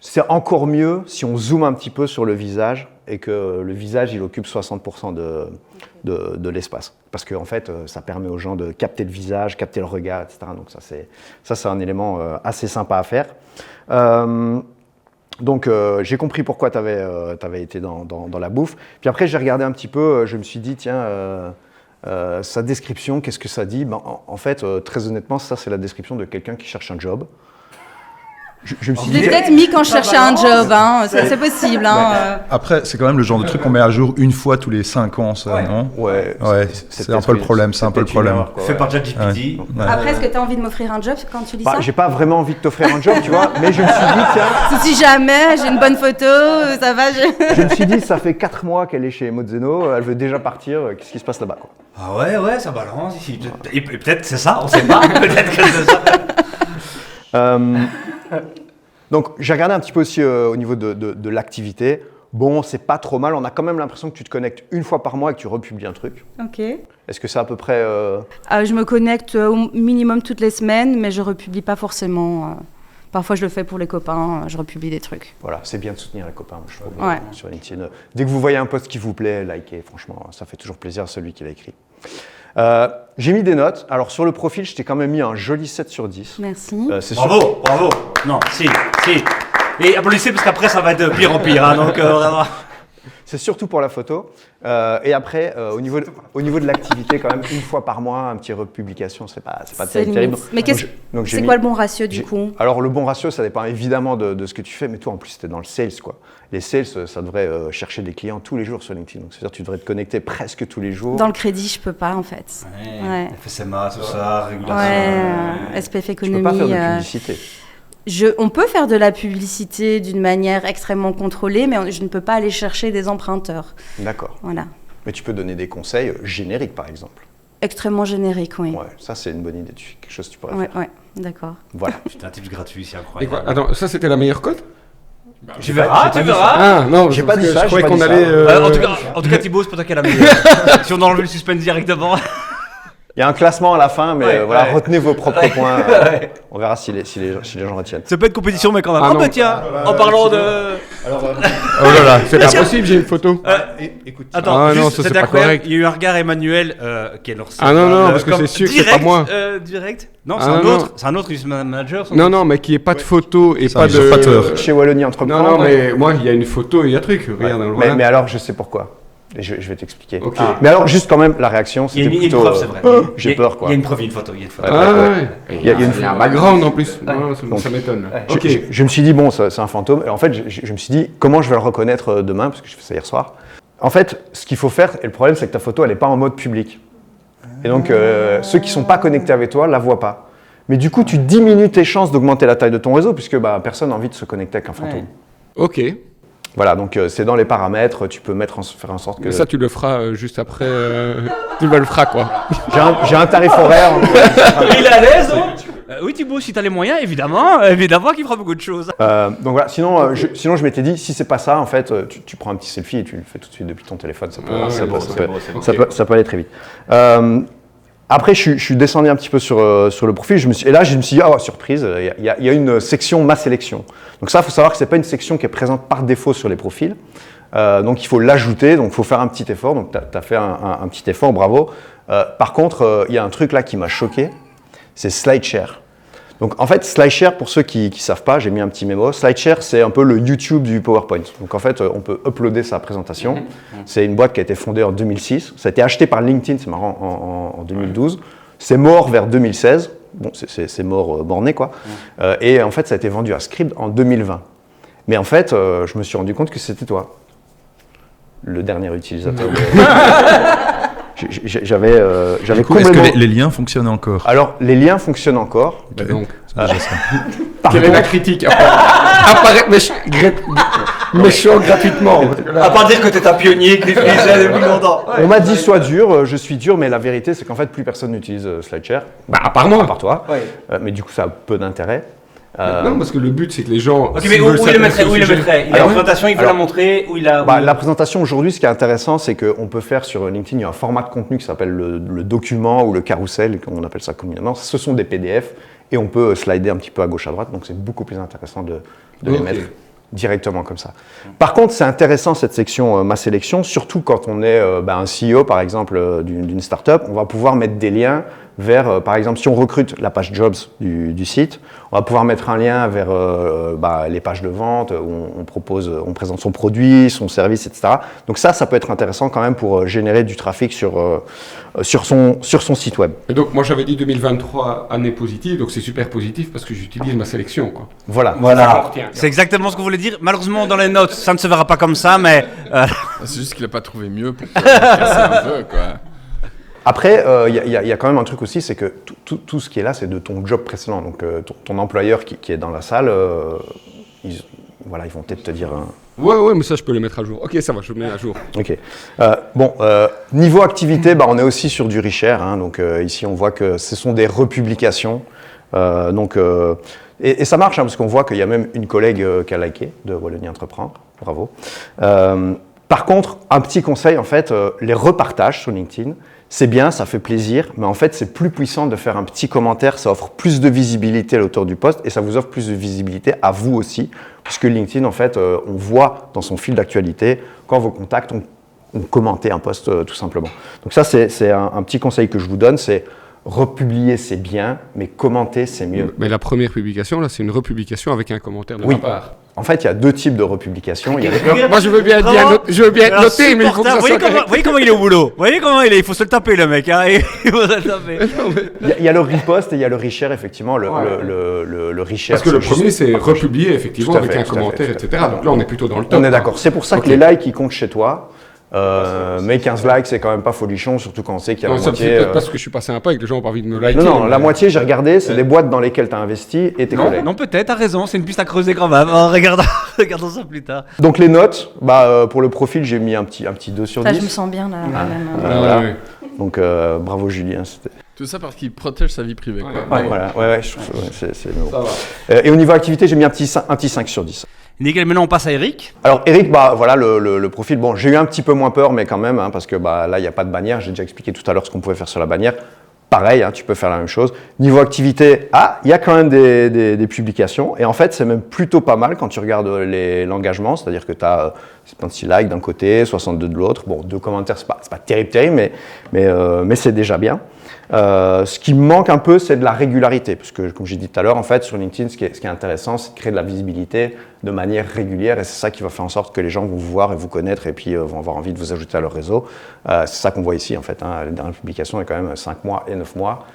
C'est encore mieux si on zoome un petit peu sur le visage et que le visage, il occupe 60% de l'espace. Parce qu'en fait, ça permet aux gens de capter le visage, capter le regard, etc. Donc ça, c'est un élément assez sympa à faire. Donc j'ai compris pourquoi tu avais été dans la bouffe. Puis après, j'ai regardé un petit peu, je me suis dit, tiens, sa description, qu'est-ce que ça dit? En fait, très honnêtement, ça, c'est la description de quelqu'un qui cherche un job. Je me suis Je l'ai dit... peut-être mis quand je cherchais un job, hein. C'est possible. Hein. Après, c'est quand même le genre de truc qu'on met à jour une fois tous les 5 ans, ça, non? Ouais, c'est un peu le problème, c'est un peu le problème. Fait par ChatGPT. Après, est-ce que tu as envie de m'offrir un job quand tu lis ça? J'ai pas vraiment envie de t'offrir un job, tu vois, mais je me suis dit, tiens... Si jamais j'ai une bonne photo, ça va. Je me suis dit, ça fait 4 mois qu'elle est chez Mozzeno, elle veut déjà partir, qu'est-ce qui se passe là-bas, quoi. Ah ouais, ça balance ici. Et peut-être c'est ça, on sait pas. Peut-être que c'est ça. Donc, j'ai regardé un petit peu aussi au niveau de l'activité. Bon, c'est pas trop mal. On a quand même l'impression que tu te connectes une fois par mois et que tu republies un truc. Ok. Est-ce que c'est à peu près... Je me connecte au minimum toutes les semaines, mais je republie pas forcément. Parfois, je le fais pour les copains, je republie des trucs. Voilà, c'est bien de soutenir les copains, je trouve, Ouais. sur LinkedIn. Dès que vous voyez un post qui vous plaît, likez. Franchement, ça fait toujours plaisir à celui qui l'a écrit. J'ai mis des notes. Alors, sur le profil, je t'ai quand même mis un joli 7 sur 10. Merci. C'est Bravo. Non, si. Et applaudissez parce qu'après ça va être de pire en pire. Hein, donc vraiment. C'est surtout pour la photo. Et après, au niveau de l'activité, quand même, une fois par mois, un petit republication, c'est pas terrible. Mais c'est quoi le bon ratio du coup? Alors, le bon ratio, ça dépend évidemment de ce que tu fais, mais toi, en plus, c'était dans le sales, quoi. Les sales, ça devrait chercher des clients tous les jours sur LinkedIn. Donc, c'est-à-dire que tu devrais te connecter presque tous les jours. Dans le crédit, je peux pas en fait. Ouais. FSMA, tout ça, régulation. Ouais, SPF Tu économie. peux pas faire de publicité. On peut faire de la publicité d'une manière extrêmement contrôlée, mais je ne peux pas aller chercher des emprunteurs. D'accord. Voilà. Mais tu peux donner des conseils génériques, par exemple. Extrêmement générique, oui. Ouais, ça, c'est une bonne idée. Quelque chose que tu pourrais faire. Ouais, d'accord. Voilà. Putain, un tips gratuit, c'est Et incroyable. quoi? Attends, ça c'était la meilleure cote? Tu verras. Ah non, J'ai pas dit parce que ça, je croyais j'ai pas qu'on dit allait. ça. En tout cas, Thibaut, c'est pas toi qui as la meilleure. Si on enlève le suspense directement. Il y a un classement à la fin, mais voilà, ouais. retenez vos propres points. On verra si les gens retiennent. C'est pas une compétition, mais quand même. Ah Ah non. bah tiens, en parlant de. Oh là là, c'est pas possible, j'ai une photo. Écoute, Attends, Ah non, juste, ça, c'est c'était pas incroyable. correct. Il y a eu un regard Emmanuel qui est leur Ah non, non, parce que c'est sûr que c'est pas moi. Direct. Non, Ah c'est un non, autre. C'est un autre manager. Non, non, mais qu'il n'y ait pas de photo et C'est pas un de. usurpateur. Chez Wallonie Entreprendre. Non, non, mais moi, il y a une photo et il y a truc. Regarde, Ouais. voilà. Mais alors, je sais pourquoi. Et je vais t'expliquer. Ok. Mais alors, juste quand même, la réaction, Il y a c'était une plutôt... preuve, c'est vrai. J'ai peur, quoi. Il y a une preuve, il y a une photo. Il y a une photo. Ah ouais. Il y a une- un background en plus. Non, Donc, ça m'étonne. Je- Ok. je me suis dit, bon, c'est un fantôme. Et en fait, je me suis dit, comment je vais le reconnaître demain, parce que je fais ça hier soir. En fait, ce qu'il faut faire, et le problème, c'est que ta photo, elle n'est pas en mode public. Et donc, ceux qui ne sont pas connectés avec toi ne la voient pas. Mais du coup, tu diminues tes chances d'augmenter la taille de ton réseau, puisque personne n'a envie de se connecter avec un fantôme. Ok. Voilà, donc c'est dans les paramètres, tu peux faire en sorte que... Mais ça, tu le feras juste après. Tu le feras, quoi. J'ai un tarif horaire. Il est à l'aise, non Oui, Thibaut, si t'as les moyens, évidemment qu'il fera beaucoup de choses. Donc voilà, sinon je m'étais dit, si c'est pas ça, en fait, tu prends un petit selfie et tu le fais tout de suite depuis ton téléphone. Ça peut, Ah, ça ouais, peut- c'est ça peut- bon, ça peut aller très vite. Après, je suis descendu un petit peu sur le profil. Et là, je me suis dit, ah, surprise, il y a une section ma sélection. Donc ça, il faut savoir que ce n'est pas une section qui est présente par défaut sur les profils. Donc il faut l'ajouter, donc il faut faire un petit effort. Donc tu as fait un petit effort, bravo. Par contre, il y a un truc là qui m'a choqué, c'est SlideShare. Donc en fait, SlideShare, pour ceux qui ne savent pas, j'ai mis un petit mémo. SlideShare, c'est un peu le YouTube du PowerPoint. Donc en fait, on peut uploader sa présentation. C'est une boîte qui a été fondée en 2006. Ça a été acheté par LinkedIn, c'est marrant, en 2012. C'est mort vers 2016. Bon, c'est mort borné, quoi. Et en fait, ça a été vendu à Scribd en 2020. Mais en fait, je me suis rendu compte que c'était toi, le dernier utilisateur. J'avais complètement... Est-ce que les liens fonctionnent encore? Alors, les liens fonctionnent encore. Bah donc, Quelle est la critique? Apparaître méchant gratuitement. À part dire que t'es un pionnier, que t'utilisais depuis longtemps. On m'a dit sois dur, je suis dur, mais la vérité c'est qu'en fait plus personne n'utilise SlideShare. Bah à part moi. À part toi. Ouais. Mais du coup ça a peu d'intérêt. Non, parce que le but c'est que les gens... Ok, mais où il le mettrait? Il a une présentation, il veut la montrer, où il a... La présentation aujourd'hui, ce qui est intéressant, c'est qu'on peut faire sur LinkedIn, il y a un format de contenu qui s'appelle le document ou le carrousel, on appelle ça communément. Ce sont des PDF et on peut slider un petit peu à gauche à droite, donc c'est beaucoup plus intéressant de les mettre directement comme ça. Par contre, c'est intéressant cette section ma sélection, surtout quand on est un CEO par exemple d'une startup, on va pouvoir mettre des liens vers, par exemple, si on recrute la page Jobs du site, on va pouvoir mettre un lien vers les pages de vente où on présente son produit, son service, etc. Donc ça peut être intéressant quand même pour générer du trafic sur son site web. Et donc moi j'avais dit 2023 année positive, donc c'est super positif parce que j'utilise ma sélection, quoi. Voilà. C'est exactement ce qu'on voulait dire. Malheureusement dans les notes, ça ne se verra pas comme ça, mais... C'est juste qu'il n'a pas trouvé mieux pour casser un peu, quoi. Après, il y a quand même un truc aussi, c'est que tout ce qui est là, c'est de ton job précédent. Donc, ton employeur qui est dans la salle, ils vont peut-être te dire... Ouais, mais ça, je peux les mettre à jour. Ok, ça va, je le mets à jour. Ok. Niveau activité, on est aussi sur du reshare. Hein, donc, ici, on voit que ce sont des republications. Et ça marche, hein, parce qu'on voit qu'il y a même une collègue qui a liké de Wallonie Entreprendre. Bravo. Par contre, un petit conseil, en fait, les repartages sur LinkedIn, c'est bien, ça fait plaisir, mais en fait, c'est plus puissant de faire un petit commentaire, ça offre plus de visibilité à l'auteur du post et ça vous offre plus de visibilité à vous aussi, puisque LinkedIn, en fait, on voit dans son fil d'actualité, quand vos contacts ont commenté un post, tout simplement. Donc ça, c'est un petit conseil que je vous donne, c'est republier, c'est bien, mais commenter, c'est mieux. Mais la première publication, là, c'est une republication avec un commentaire de ma part. En fait, il y a deux types de republications. Moi, je veux bien être noté, mais il faut que ça soit correct. Vous voyez comment il est au boulot? Vous voyez comment il est? Il faut se le taper, le mec. Hein, il faut se le taper. Il y a le repost et il y a le reshare, effectivement. Le reshare. Parce que le premier, c'est republier, effectivement, avec un commentaire, etc. Donc là, on est plutôt dans le top. On est d'accord. C'est pour ça que les likes, ils comptent chez toi. Mais 15 likes, c'est quand même pas folichon, surtout quand on sait qu'il y a la moitié... C'est peut-être parce que je suis passé un pas et que les gens ont pas envie de me liker. Non, la moitié, j'ai regardé, c'est des boîtes dans lesquelles tu as investi et tes collègues. Non, peut-être, t'as raison, c'est une piste à creuser quand même. Regardons ça plus tard. Donc les notes, pour le profil, j'ai mis un petit 2 sur 10. Ça, je me sens bien là. Voilà. Ouais. Donc bravo Julien. Tout ça parce qu'il protège sa vie privée. Quoi. Ouais, je trouve c'est bon. Et au niveau activité, j'ai mis un petit 5 sur 10. Nickel, maintenant on passe à Eric. Alors Eric, voilà le profil. Bon, j'ai eu un petit peu moins peur, mais quand même, hein, parce que là, il n'y a pas de bannière. J'ai déjà expliqué tout à l'heure ce qu'on pouvait faire sur la bannière. Pareil, hein, tu peux faire la même chose. Niveau activité, il y a quand même des publications. Et en fait, c'est même plutôt pas mal quand tu regardes l'engagement. C'est-à-dire que tu as 56 likes d'un côté, 62 de l'autre. Bon, 2 commentaires, c'est pas terrible, mais c'est déjà bien. Ce qui me manque un peu, c'est de la régularité. Parce que, comme j'ai dit tout à l'heure, en fait, sur LinkedIn, ce qui est intéressant, c'est de créer de la visibilité de manière régulière. Et c'est ça qui va faire en sorte que les gens vont vous voir et vous connaître et puis vont avoir envie de vous ajouter à leur réseau. C'est ça qu'on voit ici, en fait. Hein. La dernière publication est quand même 5 mois et 9 mois.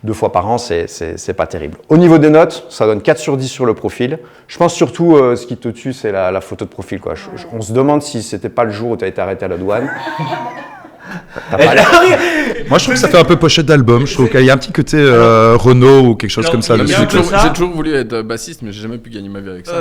2 fois par an, c'est pas terrible. Au niveau des notes, ça donne 4 sur 10 sur le profil. Je pense surtout, ce qui te tue, c'est la photo de profil, quoi. On se demande si c'était pas le jour où tu as été arrêté à la douane. Moi, je trouve que ça fait un peu pochette d'album. Je trouve qu'il y a un petit côté Renault ou quelque chose comme ça. J'ai toujours voulu être bassiste, mais j'ai jamais pu gagner ma vie avec ça.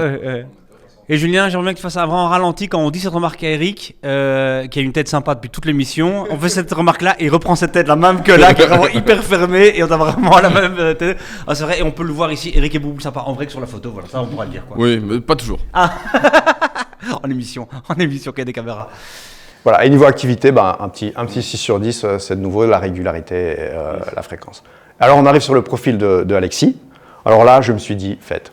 Et Julien, j'aimerais bien que tu fasses un vraiment ralenti quand on dit cette remarque à Eric, qui a une tête sympa depuis toute l'émission. On fait cette remarque-là et il reprend cette tête, la même que là, qui est vraiment hyper fermée, et on a vraiment la même tête. Ah, c'est vrai, et on peut le voir ici, Eric est beaucoup plus sympa en vrai que sur la photo, voilà, ça on pourra le dire, quoi. Oui, mais pas toujours. En émission qu'il y a des caméras. Voilà, et niveau activité, un petit 6 sur 10, c'est de nouveau la régularité et la fréquence. Alors on arrive sur le profil de Alexis. Alors là, je me suis dit, faites.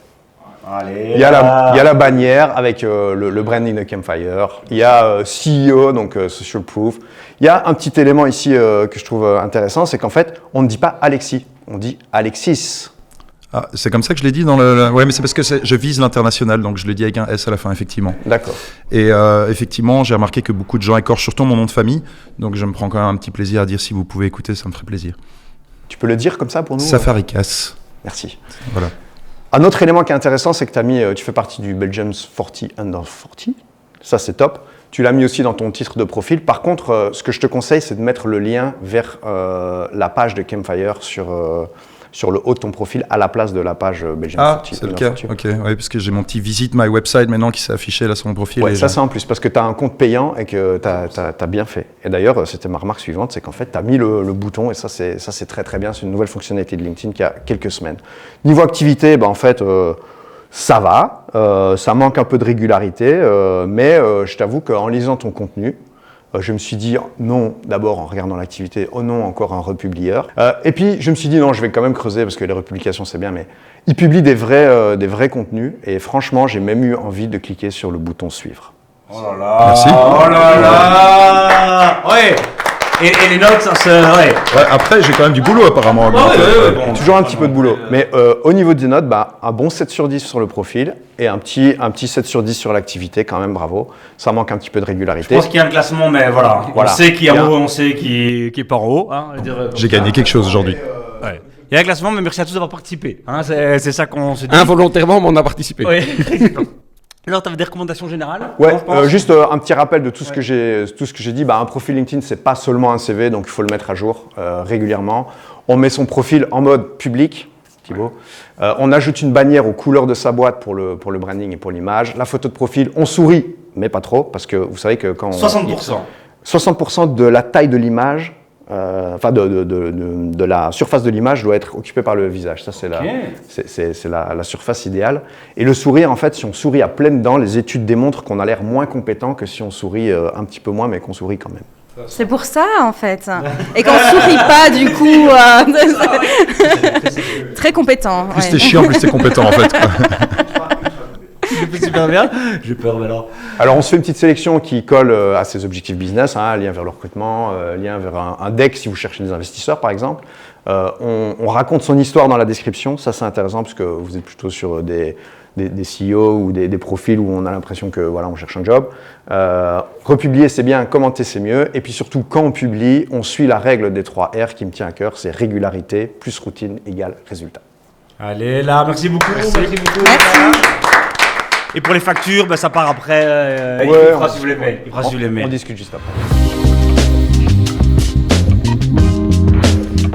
Allez, Il y a la bannière avec le branding de Campfire. Il y a CEO, donc Social Proof. Il y a un petit élément ici que je trouve intéressant, c'est qu'en fait, on ne dit pas Alexis, on dit Alexis. Ah, c'est comme ça que je l'ai dit dans Ouais, mais c'est parce que je vise l'international, donc je le dis avec un S à la fin, effectivement. D'accord. Et effectivement, j'ai remarqué que beaucoup de gens écorchent surtout mon nom de famille, donc je me prends quand même un petit plaisir à dire si vous pouvez écouter, ça me ferait plaisir. Tu peux le dire comme ça pour nous? Safarikas. Merci. Voilà. Un autre élément qui est intéressant, c'est que tu fais partie du Belgium's 40 Under 40. Ça, c'est top. Tu l'as mis aussi dans ton titre de profil. Par contre, ce que je te conseille, c'est de mettre le lien vers la page de Campfire sur le haut de ton profil à la place de la page Belgium 40. Ah, c'est le cas. Ok, ouais, parce que j'ai mon petit Visit My Website maintenant qui s'est affiché là sur mon profil. Ouais, ça c'est en plus, parce que tu as un compte payant et que tu as bien fait. Et d'ailleurs, c'était ma remarque suivante, c'est qu'en fait, tu as mis le bouton, et ça c'est très très bien, c'est une nouvelle fonctionnalité de LinkedIn qui a quelques semaines. Niveau activité, en fait, ça va, ça manque un peu de régularité, mais je t'avoue qu'en lisant ton contenu, je me suis dit non, d'abord en regardant l'activité, oh non, encore un republieur. Et puis je me suis dit non, je vais quand même creuser parce que les republications c'est bien, mais il publie des vrais contenus et franchement, j'ai même eu envie de cliquer sur le bouton suivre. Oh là là. Merci. Oh là là. Ouais. Et les notes, ça se... Ouais. Ouais, après, j'ai quand même du boulot apparemment. Bon. Toujours un petit peu de boulot. Mais au niveau des notes, un bon 7 sur 10 sur le profil et un petit 7 sur 10 sur l'activité, quand même, bravo. Ça manque un petit peu de régularité. Je pense qu'il y a un classement, mais voilà. Voilà. On sait qui est en haut, on sait qui est pas en haut. Hein, J'ai gagné quelque chose aujourd'hui. Ouais. Il y a un classement, mais merci à tous d'avoir participé. Hein, c'est ça qu'on se dit. Involontairement, mais on a participé. Oui. Alors, tu avais des recommandations générales? Ouais, juste un petit rappel de tout ce que j'ai dit. Un profil LinkedIn, c'est pas seulement un CV, donc il faut le mettre à jour régulièrement. On met son profil en mode public, Thibaut. On ajoute une bannière aux couleurs de sa boîte pour le branding et pour l'image. La photo de profil, on sourit, mais pas trop, parce que vous savez que quand 60% de la taille de l'image, de la surface de l'image doit être occupée par le visage. Ça, c'est la surface idéale. Et le sourire, en fait, si on sourit à pleines dents, les études démontrent qu'on a l'air moins compétent que si on sourit un petit peu moins, mais qu'on sourit quand même. C'est pour ça, en fait. Et qu'on ne sourit pas, du coup. Très compétent. Plus t'es chiant, plus t'es compétent, en fait. C'est super bien. J'ai peur, mais alors. Alors, on se fait une petite sélection qui colle à ses objectifs business, lien vers le recrutement, lien vers un deck si vous cherchez des investisseurs, par exemple. On raconte son histoire dans la description. Ça, c'est intéressant parce que vous êtes plutôt sur des CEO ou des profils où on a l'impression que voilà, on cherche un job. Republier, c'est bien. Commenter, c'est mieux. Et puis surtout, quand on publie, on suit la règle des 3 R qui me tient à cœur. C'est régularité plus routine égale résultat. Allez, là, merci beaucoup. Merci beaucoup. Merci. Et pour les factures, ça part après. Il fera si vous les mettez. On discute juste après.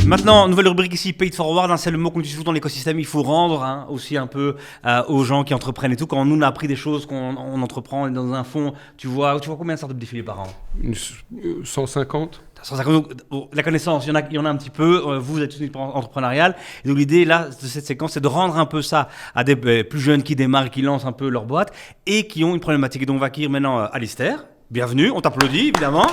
Maintenant, nouvelle rubrique ici, Paid Forward, c'est le mot qu'on utilise souvent dans l'écosystème, il faut rendre aussi un peu aux gens qui entreprennent et tout. Quand nous, on a appris des choses, qu'on entreprend, on est dans un fonds, tu vois combien de startups défiler par an? 150. 150, la connaissance, il y en a un petit peu, vous êtes une entrepreneuriale. Et donc l'idée là de cette séquence, c'est de rendre un peu ça à des plus jeunes qui démarrent, qui lancent un peu leur boîte et qui ont une problématique. Et donc on va accueillir maintenant Alistair. Bienvenue, on t'applaudit évidemment.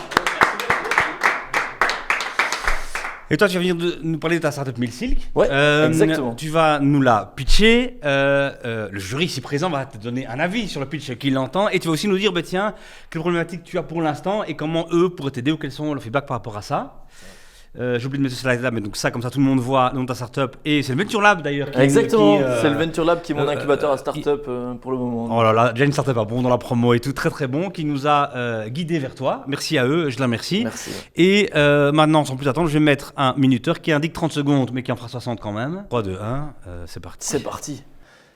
Et toi, tu vas venir nous parler de ta startup Milsilk. Ouais, exactement. Tu vas nous la pitcher. Le jury ici présent va te donner un avis sur le pitch qu'il entend. Et tu vas aussi nous dire, tiens, quelle problématique tu as pour l'instant et comment eux pourraient t'aider ou quels sont leurs feedbacks par rapport à ça. J'ai oublié de mettre ce slide là, mais donc ça, comme ça, tout le monde voit dans ta startup. Et c'est le Venture Lab d'ailleurs. Exactement, c'est le Venture Lab qui est mon incubateur à startup pour le moment. Oh là là, déjà une startup à bon dans la promo et tout, très très bon, qui nous a guidés vers toi. Merci à eux, je les remercie. Merci. Et maintenant, sans plus attendre, je vais mettre un minuteur qui indique 30 secondes, mais qui en fera 60 quand même. 3, 2, 1, c'est parti. C'est parti.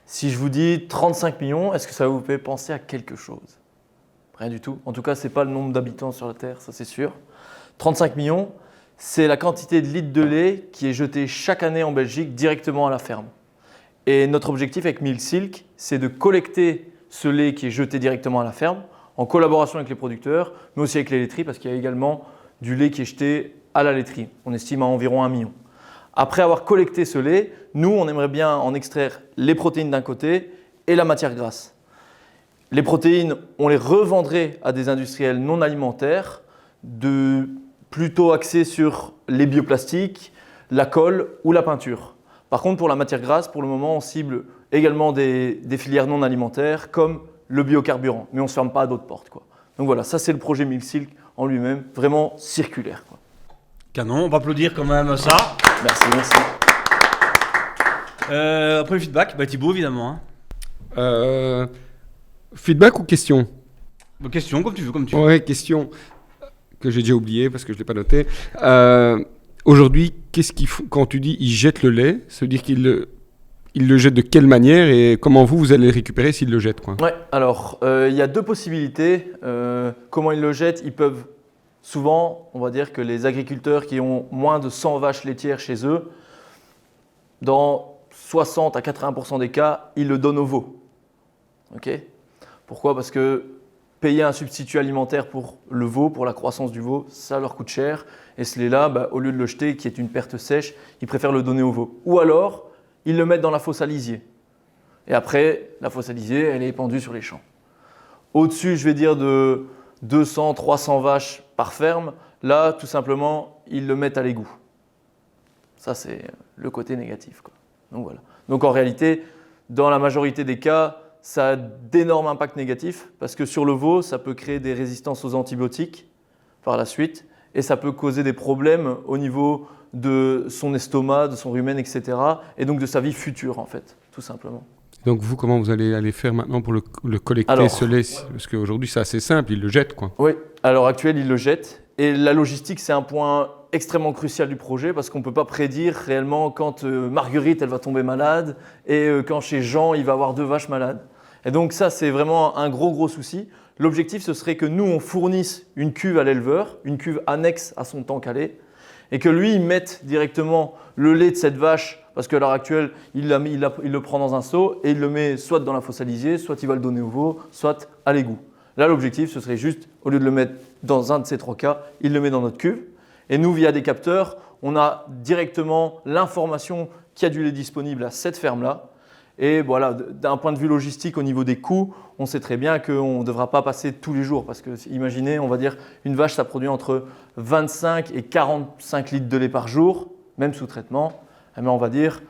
Si je vous dis 35 millions, est-ce que ça vous fait penser à quelque chose? Rien du tout. En tout cas, c'est pas le nombre d'habitants sur la Terre, ça c'est sûr. 35 millions. C'est la quantité de litres de lait qui est jetée chaque année en Belgique directement à la ferme. Et notre objectif avec Milsilk, c'est de collecter ce lait qui est jeté directement à la ferme, en collaboration avec les producteurs, mais aussi avec les laiteries, parce qu'il y a également du lait qui est jeté à la laiterie. On estime à environ 1 million. Après avoir collecté ce lait, nous, on aimerait bien en extraire les protéines d'un côté et la matière grasse. Les protéines, on les revendrait à des industriels non alimentaires, plutôt axés sur les bioplastiques, la colle ou la peinture. Par contre, pour la matière grasse, pour le moment, on cible également des filières non alimentaires comme le biocarburant, mais on ne se ferme pas à d'autres portes, quoi. Donc voilà, ça c'est le projet Milk-Silk en lui-même, vraiment circulaire, quoi. Canon, on va applaudir quand même ça. Merci, merci. Premier feedback, Thibaut évidemment. Feedback ou question? Question, comme tu veux. Ouais, question que j'ai déjà oubliée parce que je ne l'ai pas noté. Aujourd'hui, qu'est-ce qu'il faut quand tu dis il jette le lait? Ça veut dire qu'il le jette de quelle manière et comment vous allez le récupérer s'il le jette, quoi? Ouais, alors il y a deux possibilités. Comment ils le jettent? Ils peuvent souvent, on va dire que les agriculteurs qui ont moins de 100 vaches laitières chez eux, dans 60 à 80% des cas, ils le donnent au veau. Ok? Pourquoi? Parce que payer un substitut alimentaire pour le veau, pour la croissance du veau, ça leur coûte cher. Et ce lait-là, au lieu de le jeter, qui est une perte sèche, ils préfèrent le donner au veau. Ou alors, ils le mettent dans la fosse à lisier. Et après, la fosse à lisier, elle est épandue sur les champs. Au-dessus, je vais dire de 200, 300 vaches par ferme, là, tout simplement, ils le mettent à l'égout. Ça, c'est le côté négatif, quoi. Donc voilà. Donc en réalité, dans la majorité des cas, ça a d'énormes impacts négatifs parce que sur le veau, ça peut créer des résistances aux antibiotiques par la suite et ça peut causer des problèmes au niveau de son estomac, de son rumen, etc. et donc de sa vie future en fait, tout simplement. Donc vous, comment vous allez aller faire maintenant pour le collecter, Alors, ce lait? Parce qu'aujourd'hui, c'est assez simple, ils le jettent, quoi. Oui, à l'heure actuelle, ils le jettent et la logistique, c'est un point extrêmement crucial du projet parce qu'on ne peut pas prédire réellement quand Marguerite elle va tomber malade et quand chez Jean il va avoir 2 vaches malades. Et donc ça c'est vraiment un gros souci. L'objectif ce serait que nous on fournisse une cuve à l'éleveur, une cuve annexe à son tank à lait et que lui il mette directement le lait de cette vache parce qu'à l'heure actuelle il le prend dans un seau et il le met soit dans la fosse à lisier, soit il va le donner au veau, soit à l'égout. Là l'objectif ce serait juste au lieu de le mettre dans un de ces 3 cas, il le met dans notre cuve. Et nous, via des capteurs, on a directement l'information qu'il y a du lait disponible à cette ferme-là. Et voilà, d'un point de vue logistique, au niveau des coûts, on sait très bien qu'on ne devra pas passer tous les jours. Parce que, imaginez, on va dire, une vache, ça produit entre 25 et 45 litres de lait par jour, même sous traitement. Mais on va dire,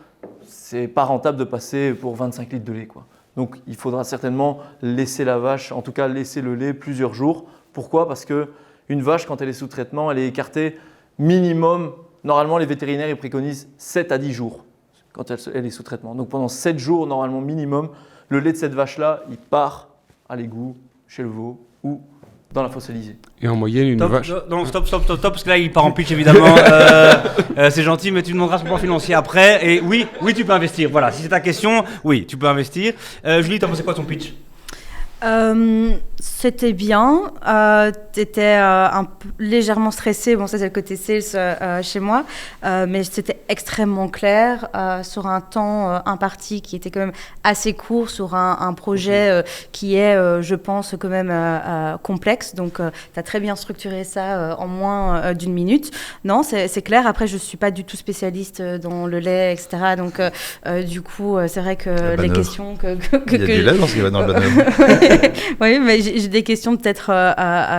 c'est pas rentable de passer pour 25 litres de lait, quoi. Donc, il faudra certainement laisser la vache, en tout cas laisser le lait plusieurs jours. Pourquoi? Parce que une vache, quand elle est sous traitement, elle est écartée minimum. Normalement, les vétérinaires ils préconisent 7 à 10 jours quand elle est sous traitement. Donc pendant 7 jours, normalement minimum, le lait de cette vache-là, il part à l'égout, chez le veau ou dans la fosse à lisier. Et en moyenne, une vache... Donc stop, parce que là, il part en pitch, évidemment. C'est gentil, mais tu demanderas son plan financier après. Et oui, tu peux investir. Voilà, si c'est ta question, oui, tu peux investir. Julie, t'as pensé quoi de ton pitch? C'était bien. T'étais légèrement stressée. Bon, ça c'est le côté sales chez moi, mais c'était extrêmement clair sur un temps imparti qui était quand même assez court sur un projet qui est, je pense, quand même complexe. Donc, t'as très bien structuré ça en moins d'une minute. Non, c'est clair. Après, je suis pas du tout spécialiste dans le lait, etc. Donc, du coup, c'est vrai que les questions que il y a du lait dans ce qui va dans le banane. Oui, mais j'ai des questions peut-être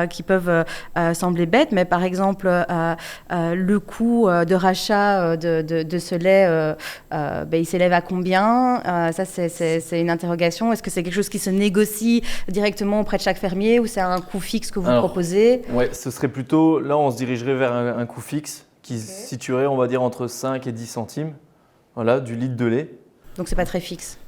qui peuvent sembler bêtes, mais par exemple, le coût de rachat de ce lait, il s'élève à combien? Ça, c'est une interrogation. Est-ce que c'est quelque chose qui se négocie directement auprès de chaque fermier ou c'est un coût fixe que vous proposez? Oui, ce serait plutôt, là on se dirigerait vers un coût fixe qui se situerait, on va dire, entre 5 et 10 centimes du litre de lait. Donc c'est pas très fixe.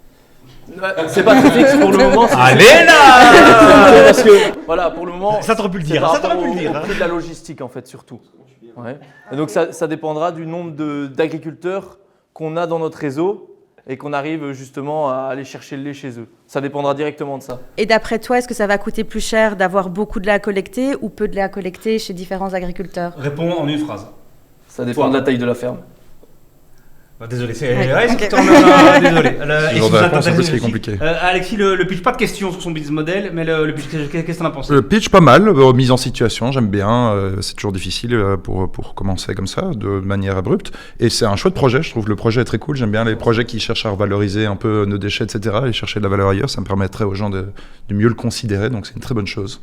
C'est pas très fixe pour le moment. Allez là parce que voilà, pour le moment. Ça t'aurait pu le dire. Ça t'aurait pu le dire. Au prix de la logistique en fait surtout. Ouais. Et donc ça dépendra du nombre d'agriculteurs qu'on a dans notre réseau et qu'on arrive justement à aller chercher le lait chez eux. Ça dépendra directement de ça. Et d'après toi, est-ce que ça va coûter plus cher d'avoir beaucoup de lait à collecter ou peu de lait à collecter chez différents agriculteurs? Réponds en une phrase. Ça dépend de la taille de la ferme. Désolé, c'est Ouais, ouais, ok. c'est désolé. Ce genre de réponse, c'est aussi compliqué. Alexis, le pitch, pas de questions sur son business model, mais le pitch, qu'est-ce que t'en as pensé? Le pitch, pas mal. Mise en situation, j'aime bien. C'est toujours difficile pour commencer comme ça, de manière abrupte. Et c'est un chouette projet. Je trouve le projet est très cool. J'aime bien les projets qui cherchent à revaloriser un peu nos déchets, etc. Et chercher de la valeur ailleurs. Ça me permettrait aux gens de mieux le considérer. Donc, c'est une très bonne chose.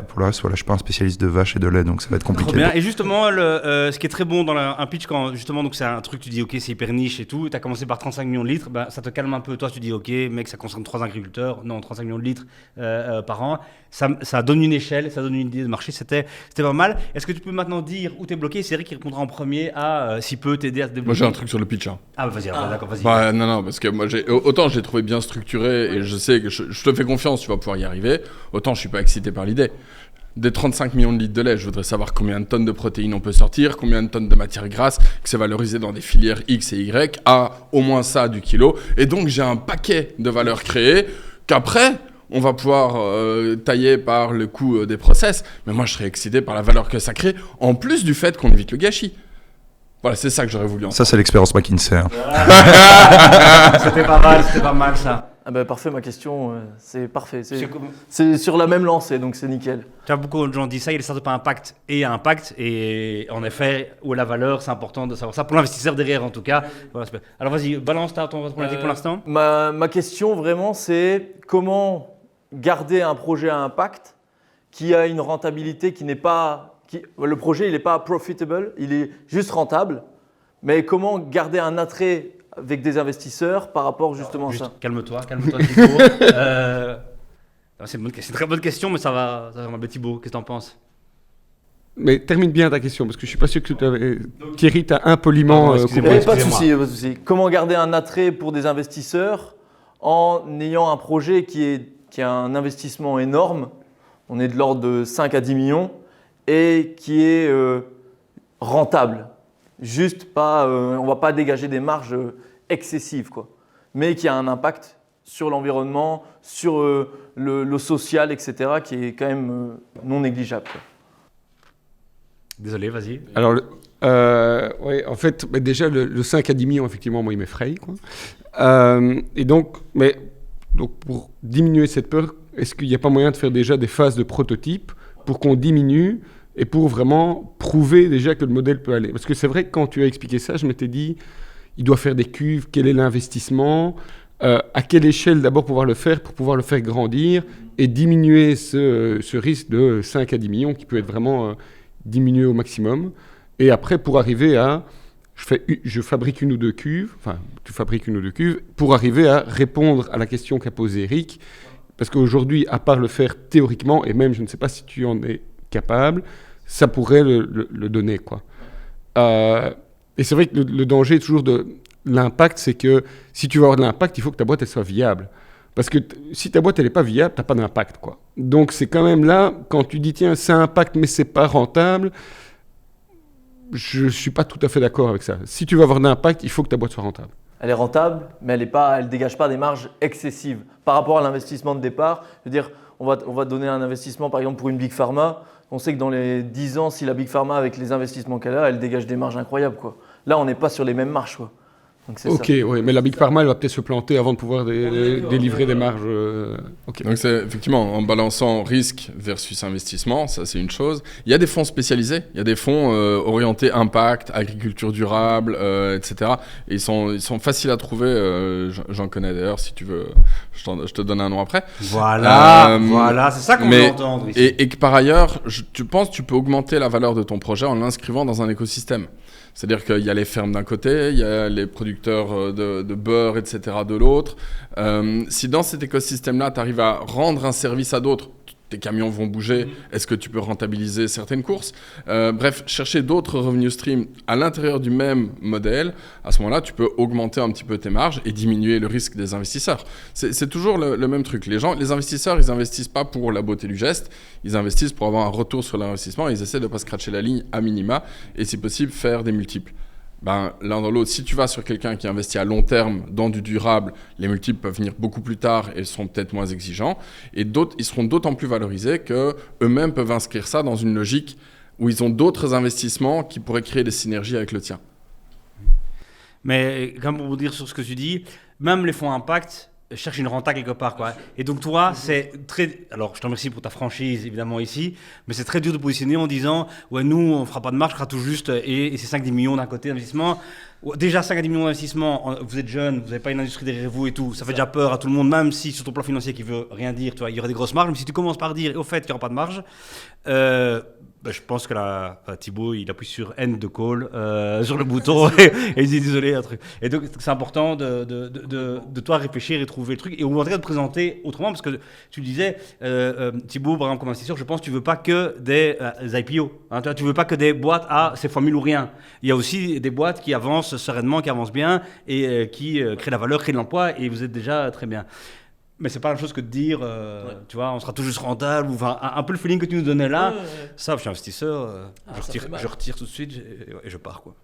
Pour le reste, voilà, je suis pas un spécialiste de vaches et de lait, donc ça va être compliqué. Trop bien. Et justement, ce qui est très bon dans un pitch, quand justement, donc c'est un truc, tu dis ok, c'est hyper niche et tout, tu as commencé par 35 millions de litres, ben, ça te calme un peu. Toi, tu dis ok, mec, ça concerne 3 agriculteurs, non, 35 millions de litres par an. Ça donne une échelle, ça donne une idée de marché, c'était pas mal. Est-ce que tu peux maintenant dire où tu es bloqué? C'est Eric qui répondra en premier à s'il peut t'aider à te débloquer. Moi j'ai un truc sur le pitch. Hein. Ah, bah, vas-y, alors, d'accord, vas-y. Bah, non, parce que moi autant je l'ai trouvé bien structuré et je sais que je te fais confiance, tu vas pouvoir y arriver, autant je suis pas excité par l'idée. Des 35 millions de litres de lait, je voudrais savoir combien de tonnes de protéines on peut sortir, combien de tonnes de matières grasses, que c'est valorisé dans des filières X et Y, à au moins ça du kilo. Et donc j'ai un paquet de valeurs créées qu'après, on va pouvoir tailler par le coût des process. Mais moi, je serais excité par la valeur que ça crée, en plus du fait qu'on évite le gâchis. Voilà, c'est ça que j'aurais voulu entendre. Ça, c'est l'expérience McKinsey. Hein. C'était pas mal ça. Ah bah parfait, ma question, c'est parfait. C'est comme- C'est sur la même lancée, donc c'est nickel. Tu as beaucoup de gens disent ça, il y a des startups à impact et à impact. Et en effet, où est la valeur, c'est important de savoir ça. Pour l'investisseur derrière, en tout cas. Voilà, alors vas-y, balance ton problématique pour l'instant. Ma question vraiment, c'est comment garder un projet à impact qui a une rentabilité qui n'est pas... le projet, il n'est pas profitable, il est juste rentable. Mais comment garder un attrait avec des investisseurs par rapport justement à ça? Calme-toi, Thibaut. C'est une très bonne question, mais ça va Thibaut, qu'est-ce que t'en penses? Mais termine bien ta question, parce que je suis pas sûr que tu avais... Thierry, tu as impoliment... Pardon, excusez-moi. Pas de souci, pas de souci. Comment garder un attrait pour des investisseurs en ayant un projet qui a un investissement énorme, on est de l'ordre de 5 à 10 millions, et qui est rentable. Juste pas, on ne va pas dégager des marges excessives, quoi. Mais qui a un impact sur l'environnement, sur le social, etc., qui est quand même non négligeable, quoi. Désolé, vas-y. Alors, ouais, en fait, bah, déjà, le 5 à 10 millions, effectivement, moi, il m'effraie, quoi. Et donc, pour diminuer cette peur, est-ce qu'il n'y a pas moyen de faire déjà des phases de prototype pour qu'on diminue et pour vraiment prouver déjà que le modèle peut aller? Parce que c'est vrai que quand tu as expliqué ça, je m'étais dit, il doit faire des cuves, quel est l'investissement, à quelle échelle d'abord pouvoir le faire pour pouvoir le faire grandir et diminuer ce risque de 5 à 10 millions qui peut être vraiment diminué au maximum. Et après, pour arriver à... Je fabrique une ou deux cuves, enfin, tu fabriques une ou deux cuves, pour arriver à répondre à la question qu'a posée Eric. Parce qu'aujourd'hui, à part le faire théoriquement, et même je ne sais pas si tu en es capable, ça pourrait le donner, quoi. Et c'est vrai que le danger est toujours de l'impact, c'est que si tu veux avoir de l'impact, il faut que ta boîte elle soit viable. Parce que si ta boîte elle n'est pas viable, tu n'as pas d'impact, quoi. Donc c'est quand même là, quand tu dis tiens, c'est impact mais c'est pas rentable, je ne suis pas tout à fait d'accord avec ça. Si tu veux avoir de l'impact, il faut que ta boîte soit rentable. Elle est rentable, mais elle ne dégage pas des marges excessives par rapport à l'investissement de départ. Je veux dire, on va donner un investissement, par exemple, pour une Big Pharma. On sait que dans les 10 ans, si la Big Pharma, avec les investissements qu'elle a, elle dégage des marges incroyables, quoi. Là, on n'est pas sur les mêmes marges, quoi. Donc, c'est ok, ça. oui, mais la Big Pharma, elle va peut-être se planter avant de pouvoir délivrer des marges. Ok. Donc c'est effectivement en balançant risque versus investissement, ça c'est une chose. Il y a des fonds spécialisés, il y a des fonds orientés impact, agriculture durable, etc. Et ils sont faciles à trouver, j'en connais d'ailleurs, si tu veux, je te donne un nom après. Voilà, c'est ça qu'on veut entendre ici. Et que par ailleurs, tu penses que tu peux augmenter la valeur de ton projet en l'inscrivant dans un écosystème. C'est-à-dire qu'il y a les fermes d'un côté, il y a les producteurs de beurre, etc. de l'autre. Si dans cet écosystème-là, tu arrives à rendre un service à d'autres, tes camions vont bouger, est-ce que tu peux rentabiliser certaines courses? Bref, chercher d'autres revenus streams à l'intérieur du même modèle, à ce moment-là, tu peux augmenter un petit peu tes marges et diminuer le risque des investisseurs. C'est toujours le même truc. Les investisseurs, ils investissent pas pour la beauté du geste, ils investissent pour avoir un retour sur l'investissement et ils essaient de ne pas scratcher la ligne à minima et si possible faire des multiples. L'un dans l'autre, si tu vas sur quelqu'un qui investit à long terme dans du durable, les multiples peuvent venir beaucoup plus tard et seront peut-être moins exigeants. Et d'autres, ils seront d'autant plus valorisés qu'eux-mêmes peuvent inscrire ça dans une logique où ils ont d'autres investissements qui pourraient créer des synergies avec le tien. Mais comme pour vous dire sur ce que tu dis, même les fonds impact cherchent une renta quelque part, quoi. Et donc toi, c'est très... Alors, je te remercie pour ta franchise, évidemment, ici, mais c'est très dur de positionner en disant « Ouais, nous, on fera pas de marge, on fera tout juste, et c'est 5-10 millions d'un côté d'investissement. » Déjà, 5 à 10 millions d'investissement, vous êtes jeune, vous n'avez pas une industrie derrière vous et tout, ça fait déjà peur à tout le monde, même si sur ton plan financier qui veut rien dire, tu vois, il y aurait des grosses marges, mais si tu commences par dire, au fait, qu'il n'y aura pas de marge, je pense que Thibaut, il appuie sur End de call sur le bouton et il dit désolé, un truc. Et donc, c'est important de toi réfléchir et trouver le truc, et ou en tout cas de présenter autrement, parce que tu le disais, Thibaut, par exemple, comme investisseur, je pense que tu ne veux pas que des IPO, hein, tu ne veux pas que des boîtes à c'est fois 1000 ou rien. Il y a aussi des boîtes qui avancent sereinement, qui avancent bien et qui créent la valeur, créent de l'emploi, et vous êtes déjà très bien. Mais c'est pas la même chose que de dire, tu vois, on sera tout juste rentable, ou enfin, un peu le feeling que tu nous donnais là. Ça, je suis investisseur, je retire tout de suite et je pars, quoi.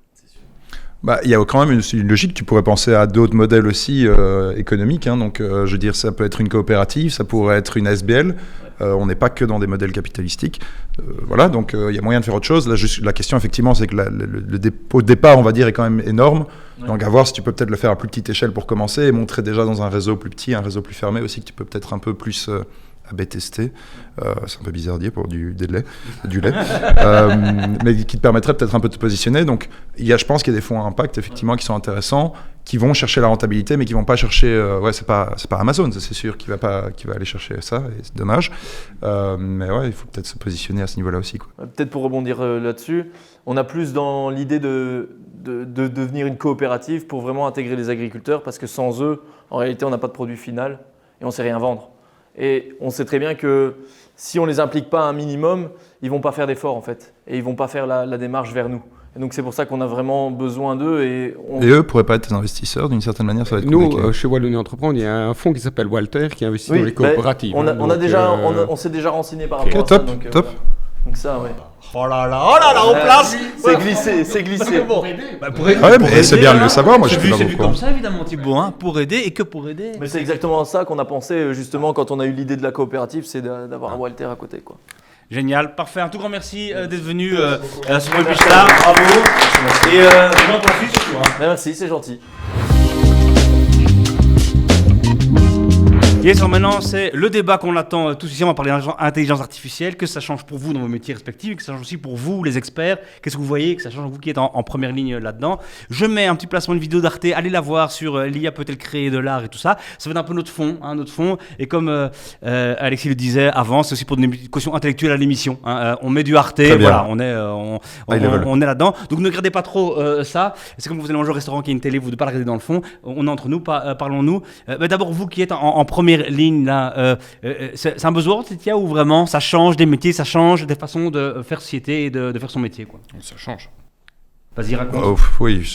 Bah, il y a quand même une logique. Tu pourrais penser à d'autres modèles aussi économiques. Hein. Donc, je veux dire, ça peut être une coopérative, ça pourrait être une SBL. On n'est pas que dans des modèles capitalistiques. Voilà, donc il y a moyen de faire autre chose. Là, la question, effectivement, c'est que le dépôt de départ, on va dire, est quand même énorme. Ouais. Donc, à voir si tu peux peut-être le faire à plus petite échelle pour commencer et montrer déjà dans un réseau plus petit, un réseau plus fermé aussi, que tu peux peut-être un peu plus A/B tester. C'est un peu bizarre à dire pour du lait. Mais qui te permettrait peut-être un peu de te positionner. Donc, je pense qu'il y a des fonds à impact, effectivement, qui sont intéressants, qui vont chercher la rentabilité, mais qui vont pas chercher... c'est pas Amazon, ça, c'est sûr, qui va aller chercher ça, et c'est dommage. Mais ouais, il faut peut-être se positionner à ce niveau-là aussi, quoi. Peut-être pour rebondir là-dessus, on a plus dans l'idée de devenir une coopérative pour vraiment intégrer les agriculteurs, parce que sans eux, en réalité, on n'a pas de produit final et on ne sait rien vendre. Et on sait très bien que si on ne les implique pas un minimum, ils ne vont pas faire d'efforts en fait. Et ils ne vont pas faire la démarche vers nous. Et donc c'est pour ça qu'on a vraiment besoin d'eux. Et eux ne pourraient pas être des investisseurs d'une certaine manière, ça va être compliqué. Nous, chez Wallonie Entreprendre, il y a un fonds qui s'appelle Walter qui investit dans les coopératives. On s'est déjà renseigné par rapport à ça. Top. Donc ça, ouais. Oh là là, on place. C'est glissé. Pour aider. Mais c'est bien de le savoir, moi je suis c'est vu comme ça évidemment Thibaut, hein, pour aider et que pour aider. Mais c'est exactement ça qu'on a pensé justement quand on a eu l'idée de la coopérative, c'est d'avoir un Walter à côté, quoi. Génial, parfait, un tout grand merci d'être venu sur le pitch là, bravo. Et j'en profite surtout. Hein. Merci, c'est gentil. Yes, alors maintenant, c'est le débat qu'on attend tous ici. On va parler d'intelligence artificielle, que ça change pour vous dans vos métiers respectifs, et que ça change aussi pour vous, les experts. Qu'est-ce que vous voyez, que ça change vous qui êtes en première ligne là-dedans. Je mets un petit placement de vidéo d'Arte, allez la voir sur l'IA peut-elle créer de l'art et tout ça. Ça va être un peu notre fond. Et comme Alexis le disait avant, c'est aussi pour donner une caution intellectuelle à l'émission. Hein. On met du Arte, voilà, on est là-dedans. Donc ne regardez pas trop ça. C'est comme vous allez manger au restaurant qui a une télé, vous ne devez pas la regarder dans le fond. On est entre nous, parlons-nous. D'abord, vous qui êtes en première ligne là, c'est un buzzword Titia, ou vraiment ça change des métiers, ça change des façons de faire société et de faire son métier, quoi. Ça change. Vas-y, raconte. Oui,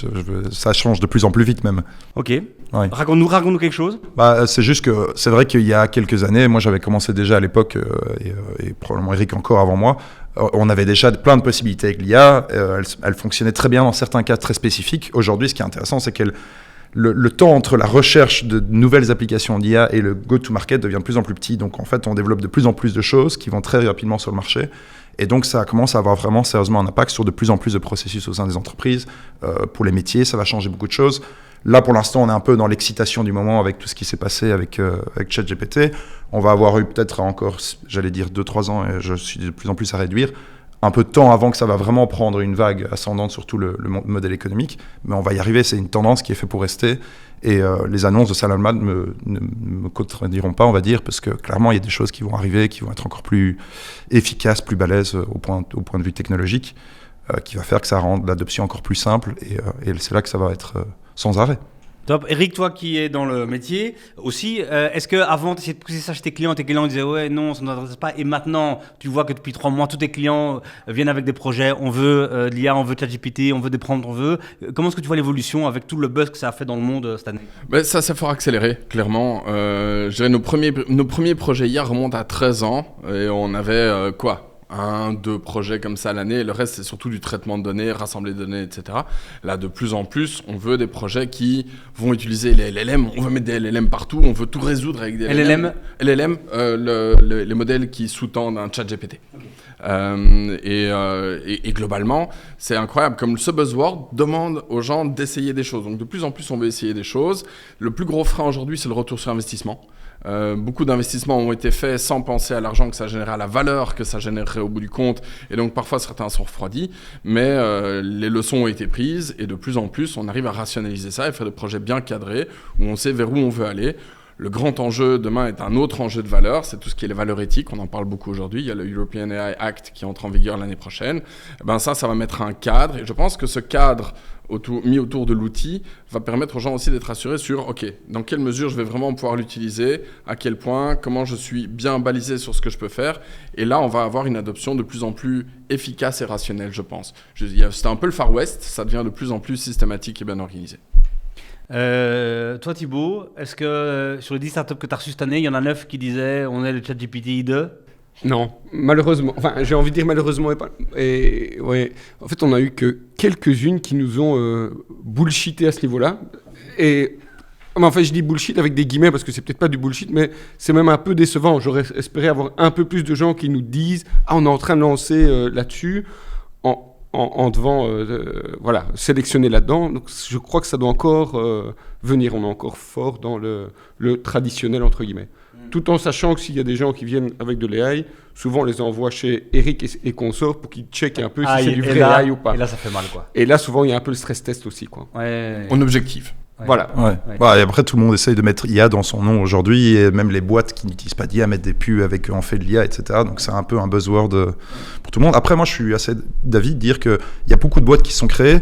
ça change de plus en plus vite même. Ok. Ouais. Raconte-nous quelque chose. C'est juste que c'est vrai qu'il y a quelques années, moi j'avais commencé déjà à l'époque, et probablement Eric encore avant moi, on avait déjà plein de possibilités avec l'IA, elle fonctionnait très bien dans certains cas très spécifiques. Aujourd'hui, ce qui est intéressant, c'est qu'elle le temps entre la recherche de nouvelles applications d'IA et le go-to-market devient de plus en plus petit. Donc en fait, on développe de plus en plus de choses qui vont très rapidement sur le marché. Et donc ça commence à avoir vraiment sérieusement un impact sur de plus en plus de processus au sein des entreprises. Pour les métiers, ça va changer beaucoup de choses. Là, pour l'instant, on est un peu dans l'excitation du moment avec tout ce qui s'est passé avec ChatGPT. On va avoir eu peut-être encore, j'allais dire 2-3 ans, et je suis de plus en plus à réduire, un peu de temps avant que ça va vraiment prendre une vague ascendante sur tout le modèle économique, mais on va y arriver, c'est une tendance qui est faite pour rester, et les annonces de Salman ne me contrediront pas, on va dire, parce que clairement, il y a des choses qui vont arriver, qui vont être encore plus efficaces, plus balèzes au point de vue technologique, qui va faire que ça rende l'adoption encore plus simple, et c'est là que ça va être sans arrêt. Top. Eric, toi qui es dans le métier aussi, est-ce qu'avant tu essayais de pousser ça chez tes clients disaient ouais, non, ça ne nous intéresse pas, et maintenant tu vois que depuis 3 mois, tous tes clients viennent avec des projets, on veut de l'IA, on veut ChatGPT, on veut des prompts, on veut. Comment est-ce que tu vois l'évolution avec tout le buzz que ça a fait dans le monde cette année ? Ça s'est fort accéléré, clairement. Je dirais nos premiers projets IA remontent à 13 ans, et on avait 2 projets comme ça à l'année. Le reste, c'est surtout du traitement de données, rassembler des données, etc. Là, de plus en plus, on veut des projets qui vont utiliser les LLM. On veut mettre des LLM partout. On veut tout résoudre avec des LLM. Les modèles qui sous-tendent un chat GPT. Et globalement, c'est incroyable. Comme ce buzzword demande aux gens d'essayer des choses. Donc, de plus en plus, on veut essayer des choses. Le plus gros frein aujourd'hui, c'est le retour sur investissement. Beaucoup d'investissements ont été faits sans penser à l'argent que ça générait, à la valeur que ça générerait au bout du compte. Et donc, parfois, certains sont refroidis. Mais les leçons ont été prises. Et de plus en plus, on arrive à rationaliser ça et faire des projets bien cadrés où on sait vers où on veut aller. Le grand enjeu demain est un autre enjeu de valeur, c'est tout ce qui est les valeurs éthiques, on en parle beaucoup aujourd'hui, il y a le European AI Act qui entre en vigueur l'année prochaine. Ça va mettre un cadre, et je pense que ce cadre mis autour de l'outil va permettre aux gens aussi d'être assurés sur, ok, dans quelle mesure je vais vraiment pouvoir l'utiliser, à quel point, comment je suis bien balisé sur ce que je peux faire, et là on va avoir une adoption de plus en plus efficace et rationnelle, je pense. C'était un peu le Far West, ça devient de plus en plus systématique et bien organisé. Toi Thibaut, est-ce que sur les 10 startups que tu as reçues cette année, il y en a 9 qui disaient on est le ChatGPT 2 ? Non, malheureusement. Enfin, j'ai envie de dire malheureusement. Ouais. En fait, on a eu que quelques-unes qui nous ont bullshité à ce niveau-là. Et enfin, je dis bullshit avec des guillemets parce que c'est peut-être pas du bullshit, mais c'est même un peu décevant. J'aurais espéré avoir un peu plus de gens qui nous disent on est en train de lancer là-dessus. En devant sélectionner là-dedans. Donc, je crois que ça doit encore venir. On est encore fort dans le traditionnel, entre guillemets. Tout en sachant que s'il y a des gens qui viennent avec de l'AI, souvent on les envoie chez Eric et consorts pour qu'ils checkent un peu si c'est du vrai AI ou pas. Et là, ça fait mal, quoi. Et là, souvent, il y a un peu le stress test aussi, quoi. Ouais. En objectif. Ouais. Voilà. Ouais. Et après, tout le monde essaye de mettre IA dans son nom aujourd'hui, et même les boîtes qui n'utilisent pas d'IA mettent des pubs avec en fait de l'IA, etc. Donc c'est un peu un buzzword pour tout le monde. Après, moi, je suis assez d'avis de dire qu'il y a beaucoup de boîtes qui sont créées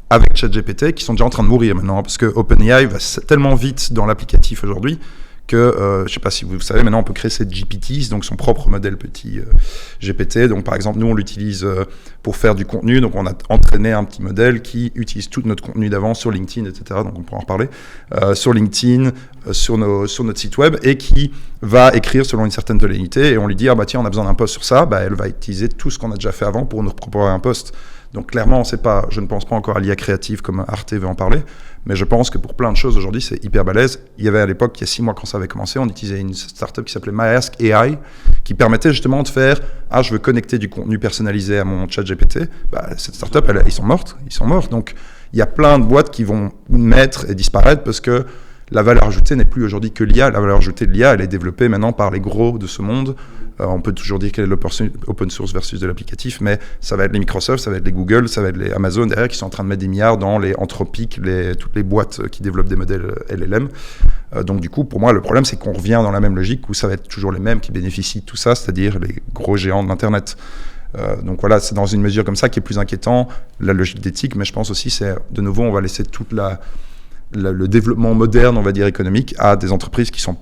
avec ChatGPT qui sont déjà en train de mourir maintenant, parce que OpenAI va tellement vite dans l'applicatif aujourd'hui que, je ne sais pas si vous savez, maintenant on peut créer ses GPTs, donc son propre modèle petit GPT. Donc par exemple, nous on l'utilise pour faire du contenu, donc on a entraîné un petit modèle qui utilise tout notre contenu d'avant sur LinkedIn, etc. Donc on pourra en reparler, sur LinkedIn, sur notre site web, et qui va écrire selon une certaine tonalité, et on lui dit, tiens, on a besoin d'un post sur ça, elle va utiliser tout ce qu'on a déjà fait avant pour nous proposer un post. Donc clairement, je ne pense pas encore à l'IA créative comme Arte veut en parler, mais je pense que pour plein de choses aujourd'hui, c'est hyper balèze. Il y avait à l'époque, il y a 6 mois quand ça avait commencé, on utilisait une startup qui s'appelait Maersk AI, qui permettait justement de faire « je veux connecter du contenu personnalisé à mon chat GPT ». Cette startup, ils sont morts. Donc il y a plein de boîtes qui vont naître et disparaître parce que la valeur ajoutée n'est plus aujourd'hui que l'IA. La valeur ajoutée de l'IA, elle est développée maintenant par les gros de ce monde. On peut toujours dire quel est l'open source versus de l'applicatif, mais ça va être les Microsoft, ça va être les Google, ça va être les Amazon derrière qui sont en train de mettre des milliards dans les Anthropic, toutes les boîtes qui développent des modèles LLM. Donc du coup, pour moi, le problème, c'est qu'on revient dans la même logique où ça va être toujours les mêmes qui bénéficient de tout ça, c'est-à-dire les gros géants de l'Internet. Donc voilà, c'est dans une mesure comme ça qui est plus inquiétant, la logique d'éthique, mais je pense aussi, c'est de nouveau, on va laisser le développement moderne, on va dire économique, à des entreprises qui sont,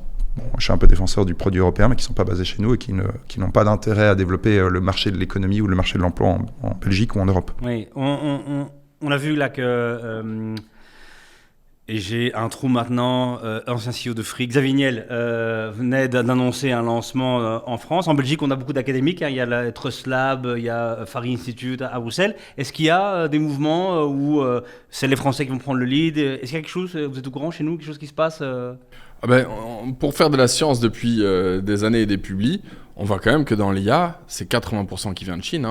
je suis un peu défenseur du produit européen, mais qui ne sont pas basées chez nous et qui n'ont pas d'intérêt à développer le marché de l'économie ou le marché de l'emploi en Belgique ou en Europe. Oui, on a vu là que... et j'ai un trou maintenant, ancien CEO de Free, Xavier Niel venait d'annoncer un lancement en France. En Belgique, on a beaucoup d'académiques, il y a la Trust Lab, il y a Fari Institute à Bruxelles. Est-ce qu'il y a des mouvements où c'est les Français qui vont prendre le lead ? Est-ce qu'il y a quelque chose, vous êtes au courant chez nous, quelque chose qui se passe pour faire de la science depuis des années et des publis, on voit quand même que dans l'IA, c'est 80% qui vient de Chine.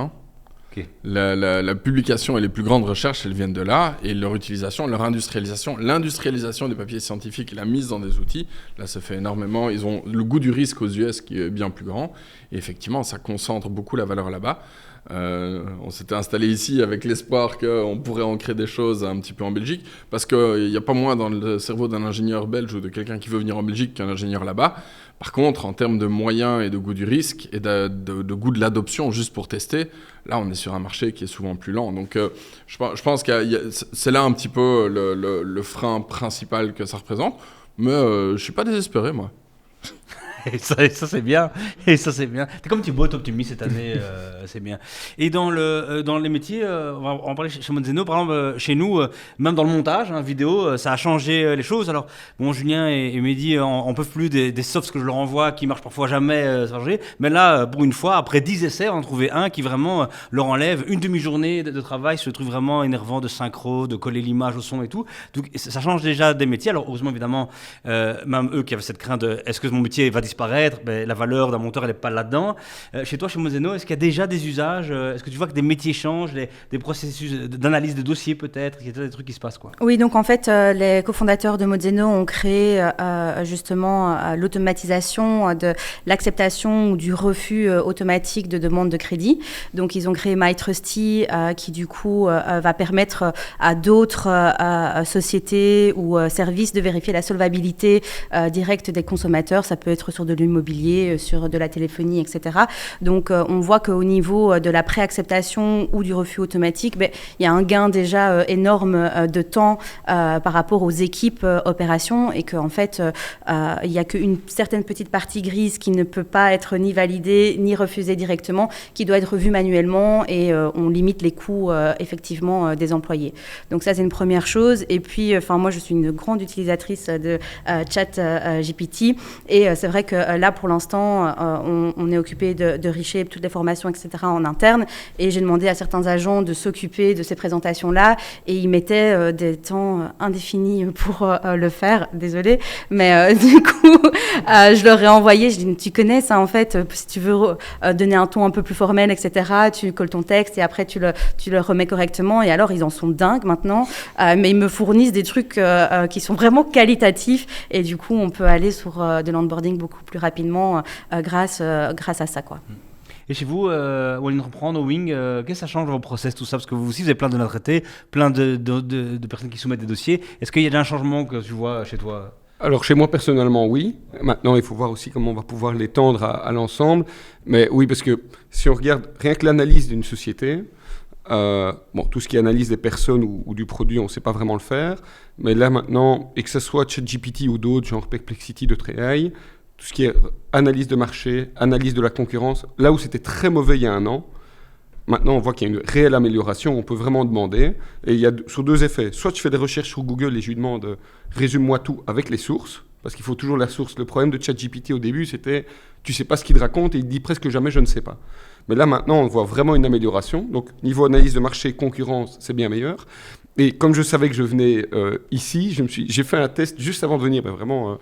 Okay. La publication et les plus grandes recherches, elles viennent de là, et leur utilisation, leur industrialisation, l'industrialisation des papiers scientifiques et la mise dans des outils, là ça fait énormément, ils ont le goût du risque aux US qui est bien plus grand, et effectivement ça concentre beaucoup la valeur là-bas. On s'était installé ici avec l'espoir qu'on pourrait en créer des choses un petit peu en Belgique, parce qu'il n'y a pas moins dans le cerveau d'un ingénieur belge ou de quelqu'un qui veut venir en Belgique qu'un ingénieur là-bas. Par contre, en termes de moyens et de goût du risque et de goût de l'adoption juste pour tester, là on est sur un marché qui est souvent plus lent. Donc je pense que c'est là un petit peu le frein principal que ça représente, mais je ne suis pas désespéré moi. Et ça c'est bien. Et ça c'est bien. T'es comme Thibaut, optimiste cette année, c'est bien. Et dans les métiers, on va en parler chez Monzeno, par exemple, chez nous, même dans le montage, vidéo, ça a changé les choses. Alors, bon, Julien et Mehdi, on peut plus des softs que je leur envoie qui marchent parfois jamais chargés. Mais là, pour une fois, après 10 essais, on a trouvé un qui vraiment leur enlève une demi-journée de travail sur le truc vraiment énervant de synchro, de coller l'image au son et tout. Donc, ça change déjà des métiers. Alors, heureusement, évidemment, même eux qui avaient cette crainte de est-ce que mon métier va disparaître, la valeur d'un monteur, elle n'est pas là-dedans. Chez toi, chez Monzeno, est-ce qu'il y a déjà des usages? Est-ce que tu vois que des métiers changent, des processus d'analyse de dossiers peut-être? Il y a des trucs qui se passent, quoi. Oui, donc en fait, les cofondateurs de Monzeno ont créé justement l'automatisation de l'acceptation ou du refus automatique de demande de crédit. Donc, ils ont créé MyTrusty qui, du coup, va permettre à d'autres sociétés ou services de vérifier la solvabilité directe des consommateurs. Ça peut être sur de l'immobilier, sur de la téléphonie, etc. Donc, on voit qu'au niveau de la préacceptation ou du refus automatique, il y a un gain déjà énorme de temps par rapport aux équipes opérations et qu'en fait, il n'y a qu'une certaine petite partie grise qui ne peut pas être ni validée ni refusée directement, qui doit être revue manuellement et on limite les coûts effectivement des employés. Donc ça, c'est une première chose. Et puis, moi, je suis une grande utilisatrice de ChatGPT et c'est vrai que là, pour l'instant, on est occupé de reshape toutes les formations, etc. en interne et j'ai demandé à certains agents de s'occuper de ces présentations-là et ils mettaient des temps indéfinis pour le faire, désolée, mais du coup, je leur ai envoyé, je dis, tu connais ça en fait, si tu veux donner un ton un peu plus formel, etc., tu colles ton texte et après tu le remets correctement et alors ils en sont dingues maintenant, mais ils me fournissent des trucs qui sont vraiment qualitatifs et du coup on peut aller sur de l'onboarding beaucoup plus rapidement grâce à ça, quoi. Et chez vous, Walline reprendre au Wing, qu'est-ce que ça change dans vos process, tout ça? Parce que vous aussi, vous avez plein de données à traiter, plein de personnes qui soumettent des dossiers. Est-ce qu'il y a déjà un changement que tu vois chez toi? Alors chez moi personnellement oui, maintenant il faut voir aussi comment on va pouvoir l'étendre à l'ensemble, mais oui parce que si on regarde rien que l'analyse d'une société, tout ce qui est analyse des personnes ou du produit on ne sait pas vraiment le faire, mais là maintenant, et que ce soit ChatGPT ou d'autres, genre Perplexity, d'autres AI, tout ce qui est analyse de marché, analyse de la concurrence, là où c'était très mauvais il y a un an, maintenant on voit qu'il y a une réelle amélioration, on peut vraiment demander, et il y a sur deux effets. Soit je fais des recherches sur Google et je lui demande résume-moi tout avec les sources, parce qu'il faut toujours la source. Le problème de ChatGPT au début c'était tu sais pas ce qu'il te raconte et il dit presque jamais je ne sais pas. Mais là maintenant on voit vraiment une amélioration, donc niveau analyse de marché, concurrence c'est bien meilleur. Et comme je savais que je venais ici, j'ai fait un test juste avant de venir, vraiment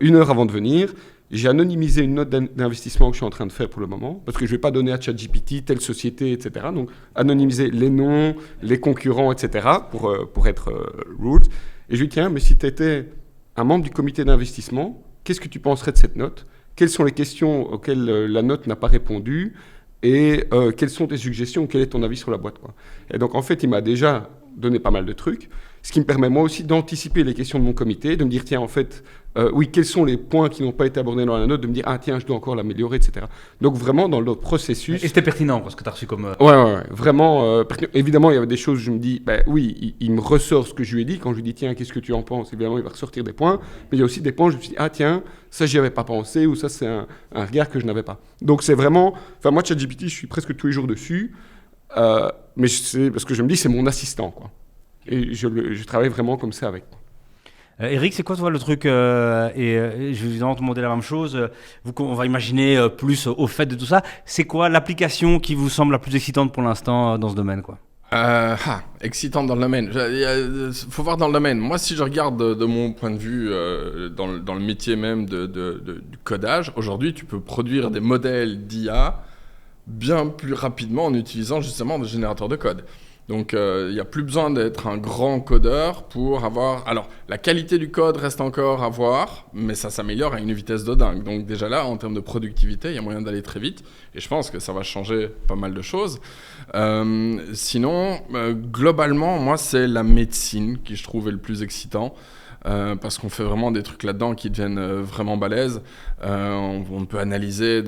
1 heure avant de venir. J'ai anonymisé une note d'investissement que je suis en train de faire pour le moment, parce que je ne vais pas donner à ChatGPT telle société, etc. Donc, anonymiser les noms, les concurrents, etc. pour être rude. Et je lui dis, tiens, mais si tu étais un membre du comité d'investissement, qu'est-ce que tu penserais de cette note? Quelles sont les questions auxquelles la note n'a pas répondu? Et quelles sont tes suggestions? Quel est ton avis sur la boîte, quoi? Et donc, en fait, il m'a déjà donné pas mal de trucs, ce qui me permet moi aussi d'anticiper les questions de mon comité, de me dire tiens en fait oui quels sont les points qui n'ont pas été abordés dans la note, de me dire ah tiens je dois encore l'améliorer, etc. Donc vraiment dans le processus. Et c'était pertinent parce que tu as reçu comme. Ouais, vraiment pertinent. Évidemment il y avait des choses où je me dis oui il me ressort ce que je lui ai dit quand je lui dis tiens qu'est-ce que tu en penses, évidemment il va ressortir des points, mais il y a aussi des points où je me suis dit ah tiens ça j'y avais pas pensé ou ça c'est un regard que je n'avais pas. Donc c'est vraiment, enfin moi ChatGPT je suis presque tous les jours dessus. Mais c'est parce que je me dis c'est mon assistant quoi. Et je travaille vraiment comme ça avec. Eric, c'est quoi toi le truc et je vais évidemment te demander la même chose. On va imaginer plus au fait de tout ça. C'est quoi l'application qui vous semble la plus excitante pour l'instant dans ce domaine quoi? Excitante dans le domaine. Faut voir dans le domaine. Moi, si je regarde de mon point de vue dans le métier même du codage, aujourd'hui, tu peux produire des modèles d'IA bien plus rapidement en utilisant justement des générateurs de code. Donc, il n'y a plus besoin d'être un grand codeur pour avoir... Alors, la qualité du code reste encore à voir, mais ça s'améliore à une vitesse de dingue. Donc, déjà là, en termes de productivité, il y a moyen d'aller très vite. Et je pense que ça va changer pas mal de choses. Sinon, globalement, moi, c'est la médecine qui je trouve est le plus excitant. Parce qu'on fait vraiment des trucs là-dedans qui deviennent vraiment balèzes. On peut analyser,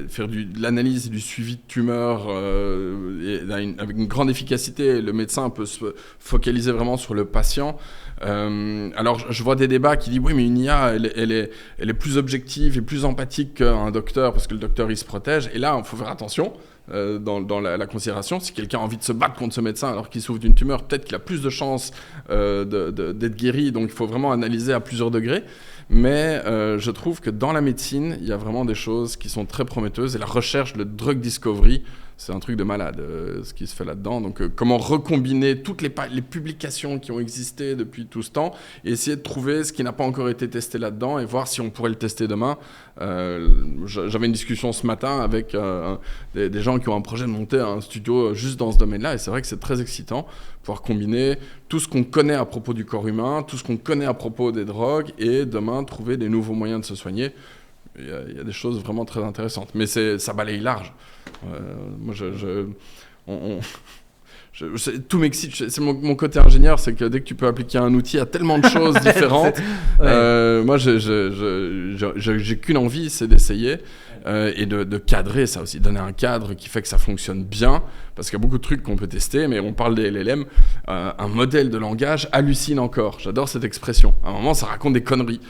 faire de l'analyse et du suivi de tumeurs avec une grande efficacité. Le médecin peut se focaliser vraiment sur le patient. Alors, je vois des débats qui disent oui, mais une IA, elle est plus objective et plus empathique qu'un docteur parce que le docteur il se protège. Et là, il faut faire attention. Dans la considération, si quelqu'un a envie de se battre contre ce médecin alors qu'il souffre d'une tumeur, peut-être qu'il a plus de chances d'être guéri, donc il faut vraiment analyser à plusieurs degrés. Mais je trouve que dans la médecine, il y a vraiment des choses qui sont très prometteuses, et la recherche, le drug discovery, c'est un truc de malade, ce qui se fait là-dedans. Donc comment recombiner toutes les publications qui ont existé depuis tout ce temps, et essayer de trouver ce qui n'a pas encore été testé là-dedans, et voir si on pourrait le tester demain. J'avais une discussion ce matin avec des gens qui ont un projet de monter un studio juste dans ce domaine-là, et c'est vrai que c'est très excitant, pouvoir combiner tout ce qu'on connaît à propos du corps humain, tout ce qu'on connaît à propos des drogues, et demain trouver des nouveaux moyens de se soigner. Il y a des choses vraiment très intéressantes, mais ça balaye large. Moi, tout m'excite. C'est mon côté ingénieur, c'est que dès que tu peux appliquer un outil à tellement de choses différentes, moi, j'ai qu'une envie, c'est d'essayer et de cadrer ça aussi, donner un cadre qui fait que ça fonctionne bien, parce qu'il y a beaucoup de trucs qu'on peut tester, mais on parle des LLM, un modèle de langage hallucine encore. J'adore cette expression. À un moment, ça raconte des conneries.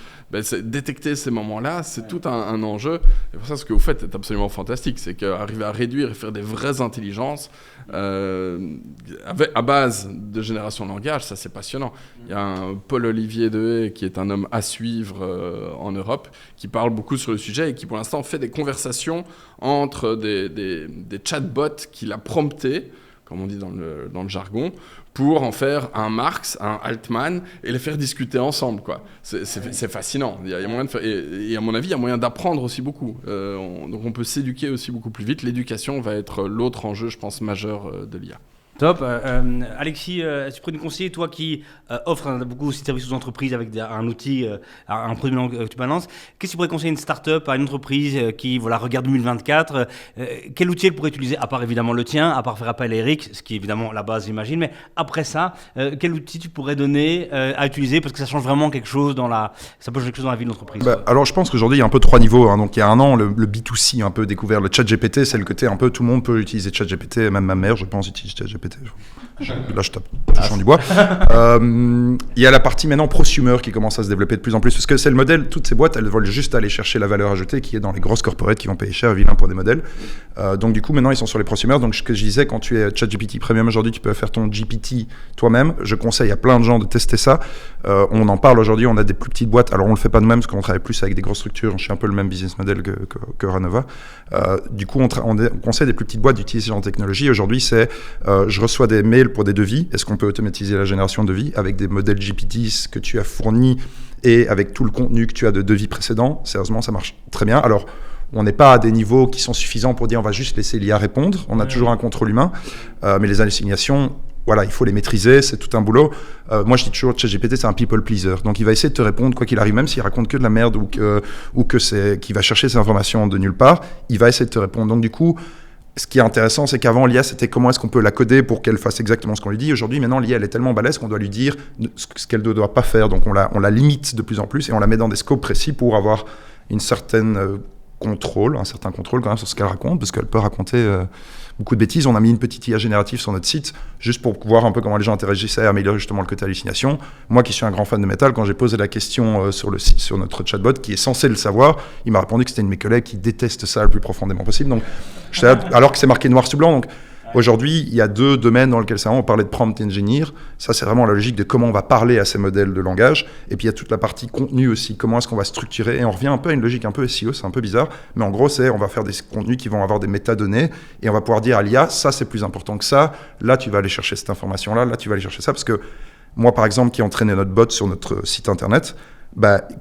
Détecter ces moments-là, c'est tout un enjeu. Et pour ça, ce que vous faites est absolument fantastique. C'est qu'arriver à réduire et faire des vraies intelligences à base de génération de langage, ça c'est passionnant. Il y a un Paul-Olivier Dehaye, qui est un homme à suivre en Europe, qui parle beaucoup sur le sujet et qui pour l'instant fait des conversations entre des chatbots qu'il a promptés, comme on dit dans le jargon, pour en faire un Marx, un Altman, et les faire discuter ensemble, quoi. C'est fascinant. Il y a moyen de faire, et à mon avis, il y a moyen d'apprendre aussi beaucoup. Donc on peut s'éduquer aussi beaucoup plus vite. L'éducation va être l'autre enjeu, je pense, majeur de l'IA. Top. Alexis, est-ce que tu pourrais nous conseiller, toi qui offres beaucoup aussi de services aux entreprises avec un outil, un produit que tu balances, qu'est-ce que tu pourrais conseiller à une start-up, à une entreprise qui regarde 2024 quel outil elle pourrait utiliser, à part évidemment le tien, à part faire appel à Eric, ce qui est évidemment la base, j'imagine, mais après ça, quel outil tu pourrais donner à utiliser, parce que ça change vraiment quelque chose ça peut changer quelque chose dans la vie de l'entreprise. Alors je pense qu'aujourd'hui il y a un peu 3 niveaux. Donc il y a un an, le B2C a un peu découvert le ChatGPT, c'est le côté un peu tout le monde peut utiliser ChatGPT, même ma mère, je pense, utilise ChatGPT. Là, je tape touchant du bois. Il y a la partie maintenant prosumer qui commence à se développer de plus en plus, parce que c'est le modèle, toutes ces boîtes, elles veulent juste aller chercher la valeur ajoutée qui est dans les grosses corporates qui vont payer cher, vilain pour des modèles. Donc du coup, maintenant, ils sont sur les prosumers. Donc ce que je disais, quand tu es ChatGPT Premium aujourd'hui, tu peux faire ton GPT toi-même. Je conseille à plein de gens de tester ça. On en parle aujourd'hui, on a des plus petites boîtes. Alors on le fait pas nous-mêmes, parce qu'on travaille plus avec des grosses structures. Je suis un peu le même business model que Ranova. Du coup, on conseille des plus petites boîtes d'utiliser en technologie. Aujourd'hui, c'est je reçois des mails pour des devis. Est-ce qu'on peut automatiser la génération de devis avec des modèles GPT que tu as fournis et avec tout le contenu que tu as de devis précédents? Sérieusement, ça marche très bien. Alors, on n'est pas à des niveaux qui sont suffisants pour dire on va juste laisser l'IA répondre. On a toujours un contrôle humain, mais les hallucinations, voilà, il faut les maîtriser, c'est tout un boulot. Moi, je dis toujours, ChatGPT, c'est un people pleaser. Donc, il va essayer de te répondre quoi qu'il arrive, même s'il raconte que de la merde ou qu'il va chercher ces informations de nulle part, il va essayer de te répondre. Donc, du coup, ce qui est intéressant, c'est qu'avant, l'IA, c'était comment est-ce qu'on peut la coder pour qu'elle fasse exactement ce qu'on lui dit. Aujourd'hui, maintenant, l'IA, elle est tellement balèze qu'on doit lui dire ce qu'elle ne doit pas faire. Donc, on la limite de plus en plus et on la met dans des scopes précis pour avoir une certaine un certain contrôle quand même sur ce qu'elle raconte, parce qu'elle peut raconter beaucoup de bêtises. On a mis une petite IA générative sur notre site, juste pour voir un peu comment les gens interagissaient et améliorer justement le côté hallucination. Moi qui suis un grand fan de métal, quand j'ai posé la question sur notre chatbot, qui est censé le savoir, il m'a répondu que c'était une de mes collègues qui déteste ça le plus profondément possible. Donc, alors que c'est marqué noir sur blanc. Donc, aujourd'hui, il y a 2 domaines dans lesquels on parlait de prompt engineer. Ça, c'est vraiment la logique de comment on va parler à ces modèles de langage. Et puis, il y a toute la partie contenu aussi. Comment est-ce qu'on va structurer? Et on revient un peu à une logique un peu SEO, c'est un peu bizarre. Mais en gros, on va faire des contenus qui vont avoir des métadonnées. Et on va pouvoir dire à l'IA, ça, c'est plus important que ça. Là, tu vas aller chercher cette information-là. Là, tu vas aller chercher ça. Parce que moi, par exemple, qui ai entraîné notre bot sur notre site internet,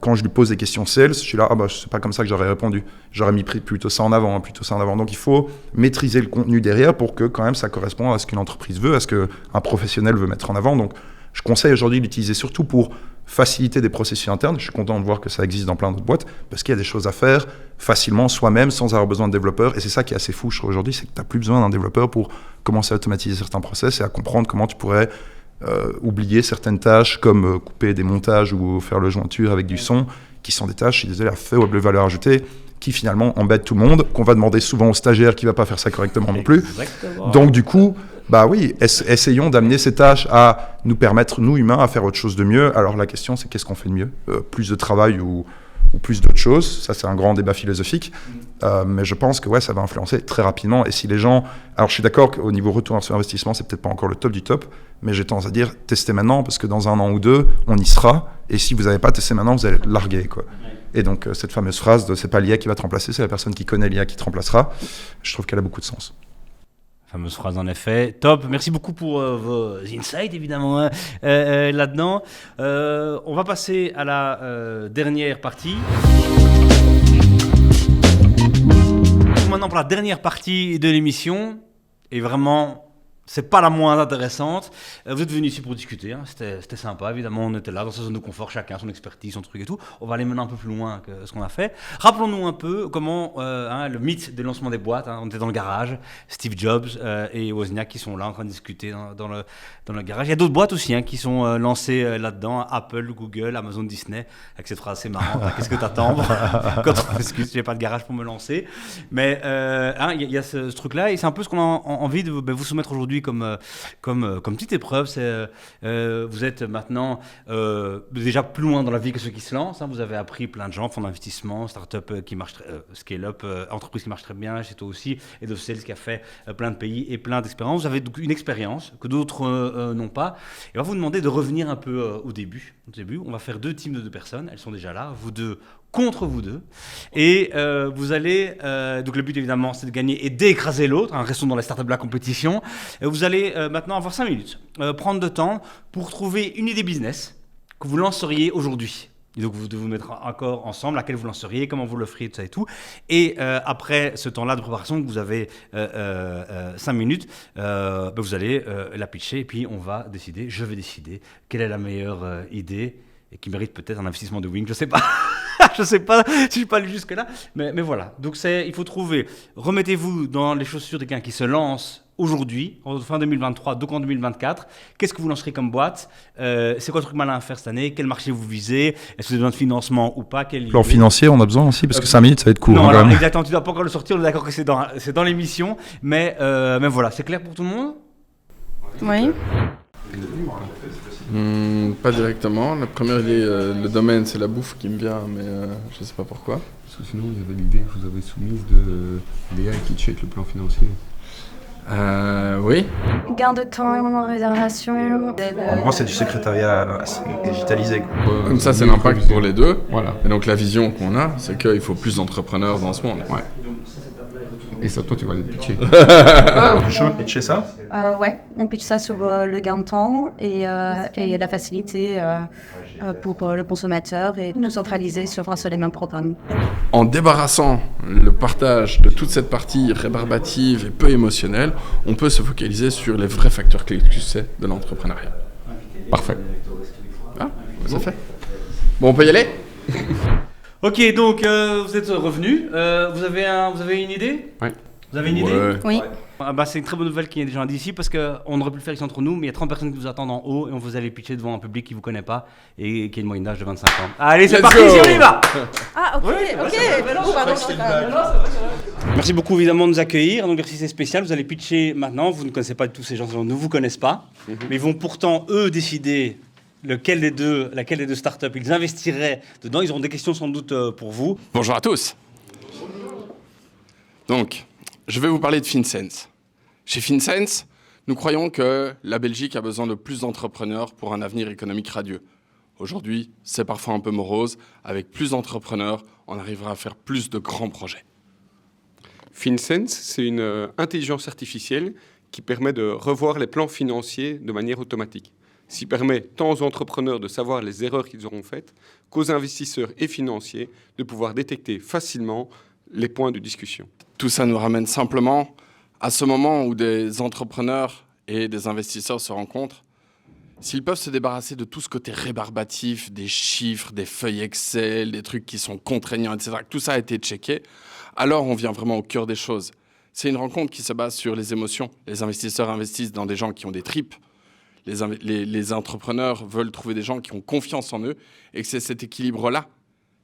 quand je lui pose des questions sales, je suis là, c'est pas comme ça que j'aurais répondu. J'aurais mis plutôt ça en avant, Donc il faut maîtriser le contenu derrière pour que quand même ça corresponde à ce qu'une entreprise veut, à ce qu'un professionnel veut mettre en avant. Donc je conseille aujourd'hui de l'utiliser surtout pour faciliter des processus internes. Je suis content de voir que ça existe dans plein d'autres boîtes, parce qu'il y a des choses à faire facilement soi-même sans avoir besoin de développeurs. Et c'est ça qui est assez fou, je trouve, aujourd'hui, c'est que tu n'as plus besoin d'un développeur pour commencer à automatiser certains process et à comprendre comment tu pourrais oublier certaines tâches comme couper des montages ou faire le jointure avec du son qui sont des tâches, je suis désolé, à faible valeur ajoutée, qui finalement embêtent tout le monde, qu'on va demander souvent au stagiaire qui ne va pas faire ça correctement non plus. Exactement. Donc du coup, bah oui, essayons d'amener ces tâches à nous permettre, nous humains, à faire autre chose de mieux. Alors la question, c'est qu'est-ce qu'on fait de mieux ? Plus de travail ou plus d'autres choses ? Ça, c'est un grand débat philosophique. Mais je pense que ouais, ça va influencer très rapidement. Et si les gens... Alors je suis d'accord qu'au niveau retour sur investissement, c'est peut-être pas encore le top du top, mais j'ai tendance à dire, testez maintenant, parce que dans 1 an ou 2, on y sera. Et si vous n'avez pas testé maintenant, vous allez être largué, quoi. Et donc cette fameuse phrase de « c'est pas l'IA qui va te remplacer, c'est la personne qui connaît l'IA qui te remplacera », je trouve qu'elle a beaucoup de sens. Fameuse phrase en effet. Top, merci beaucoup pour vos insights évidemment là-dedans. On va passer à la dernière partie. Maintenant pour la dernière partie de l'émission, et vraiment... c'est pas la moins intéressante. Vous êtes venus ici pour discuter, hein. C'était sympa, évidemment, on était là dans sa zone de confort, chacun son expertise, son truc et tout. On va aller maintenant un peu plus loin que ce qu'on a fait. Rappelons-nous un peu comment le mythe du lancement des boîtes, hein. On était dans le garage, Steve Jobs et Wozniak qui sont là en train de discuter dans le garage. Il y a d'autres boîtes aussi qui sont lancées là-dedans, Apple, Google, Amazon, Disney, avec cette phrase assez marrante, qu'est-ce que t'attends quand on m'excuse, j'ai pas de garage pour me lancer. Mais il y a ce truc-là, et c'est un peu ce qu'on a envie de vous soumettre aujourd'hui comme petite épreuve. C'est vous êtes maintenant déjà plus loin dans la vie que ceux qui se lancent, hein. Vous avez appris plein de gens, fonds d'investissement, start-up qui marche, scale-up, entreprise qui marche très bien, chez toi aussi, et de sales qui a fait plein de pays et plein d'expériences. Vous avez donc une expérience que d'autres n'ont pas. Et on va vous demander de revenir un peu au début. Au début, on va faire 2 teams de 2 personnes, elles sont déjà là, vous deux contre vous deux, et vous allez, donc le but évidemment c'est de gagner et d'écraser l'autre, hein, restons dans les startups de la compétition. Vous allez maintenant avoir 5 minutes, prendre de temps pour trouver une idée business que vous lanceriez aujourd'hui. Et donc vous devez vous mettre encore ensemble, laquelle vous lanceriez, comment vous le feriez, tout ça et tout. Et après ce temps-là de préparation, que vous avez 5 minutes, vous allez la pitcher, et puis on va décider, je vais décider quelle est la meilleure idée, et qui mérite peut-être un investissement de Wing, je sais pas. Je sais pas si je suis pas allé jusque-là, mais voilà. Donc il faut trouver, remettez-vous dans les chaussures de quelqu'un qui se lance aujourd'hui, en fin 2023, donc en 2024. Qu'est-ce que vous lancerez comme boîte ? C'est quoi le truc malin à faire cette année ? Quel marché vous visez ? Est-ce que vous avez besoin de financement ou pas ? Plan financier, on a besoin aussi, parce que 5 minutes, ça va être court. Non, hein, alors, quand même. exactement, tu dois pas encore le sortir, on est d'accord que c'est dans l'émission, mais voilà, c'est clair pour tout le monde ? Oui. Pas directement. La première idée, le domaine, c'est la bouffe qui me vient, mais je sais pas pourquoi. Parce que sinon, il y avait l'idée que je vous avais soumise de l'IA qui check le plan financier. Oui. Gain de temps, réservation. En gros, c'est du secrétariat digitalisé, quoi. Comme ça, c'est l'impact pour les deux. Voilà. Et donc la vision qu'on a, c'est qu'il faut plus d'entrepreneurs dans ce monde. Ouais. Et ça, toi, tu vas les pitcher. Je peux pitcher ça ? Ouais, on pitch ça sur le gain de temps et la facilité pour le consommateur et tout centraliser sur un seul et même programme. En débarrassant le partage de toute cette partie rébarbative et peu émotionnelle, on peut se focaliser sur les vrais facteurs clés de succès de l'entrepreneuriat. Parfait. Ah, c'est fait. Bon, on peut y aller ? Ok, donc vous êtes revenus. Vous avez une idée ? Oui. Vous avez une idée ? Oui. C'est une très bonne nouvelle qu'il y ait des gens d'ici, parce qu'on aurait pu le faire ici entre nous, mais il y a 30 personnes qui vous attendent en haut, et on vous allez pitcher devant un public qui ne vous connaît pas et qui a une moyenne d'âge de 25 ans. Allez, c'est Let's parti, go. on y va. Ah, ok, Merci beaucoup évidemment de nous accueillir. Donc merci, c'est spécial. Vous allez pitcher maintenant. Vous ne connaissez pas tous ces gens, ils ne vous connaissent pas, mais ils vont pourtant eux décider laquelle des deux startups ils investiraient dedans. Ils auront des questions sans doute pour vous. Bonjour à tous. Donc, je vais vous parler de FinSense. Chez FinSense, nous croyons que la Belgique a besoin de plus d'entrepreneurs pour un avenir économique radieux. Aujourd'hui, c'est parfois un peu morose. Avec plus d'entrepreneurs, on arrivera à faire plus de grands projets. FinSense, c'est une intelligence artificielle qui permet de revoir les plans financiers de manière automatique. Ce qui permet tant aux entrepreneurs de savoir les erreurs qu'ils auront faites qu'aux investisseurs et financiers de pouvoir détecter facilement les points de discussion. Tout ça nous ramène simplement à ce moment où des entrepreneurs et des investisseurs se rencontrent. S'ils peuvent se débarrasser de tout ce côté rébarbatif, des chiffres, des feuilles Excel, des trucs qui sont contraignants, etc., que tout ça a été checké, alors on vient vraiment au cœur des choses. C'est une rencontre qui se base sur les émotions. Les investisseurs investissent dans des gens qui ont des tripes. Les entrepreneurs veulent trouver des gens qui ont confiance en eux et que c'est cet équilibre-là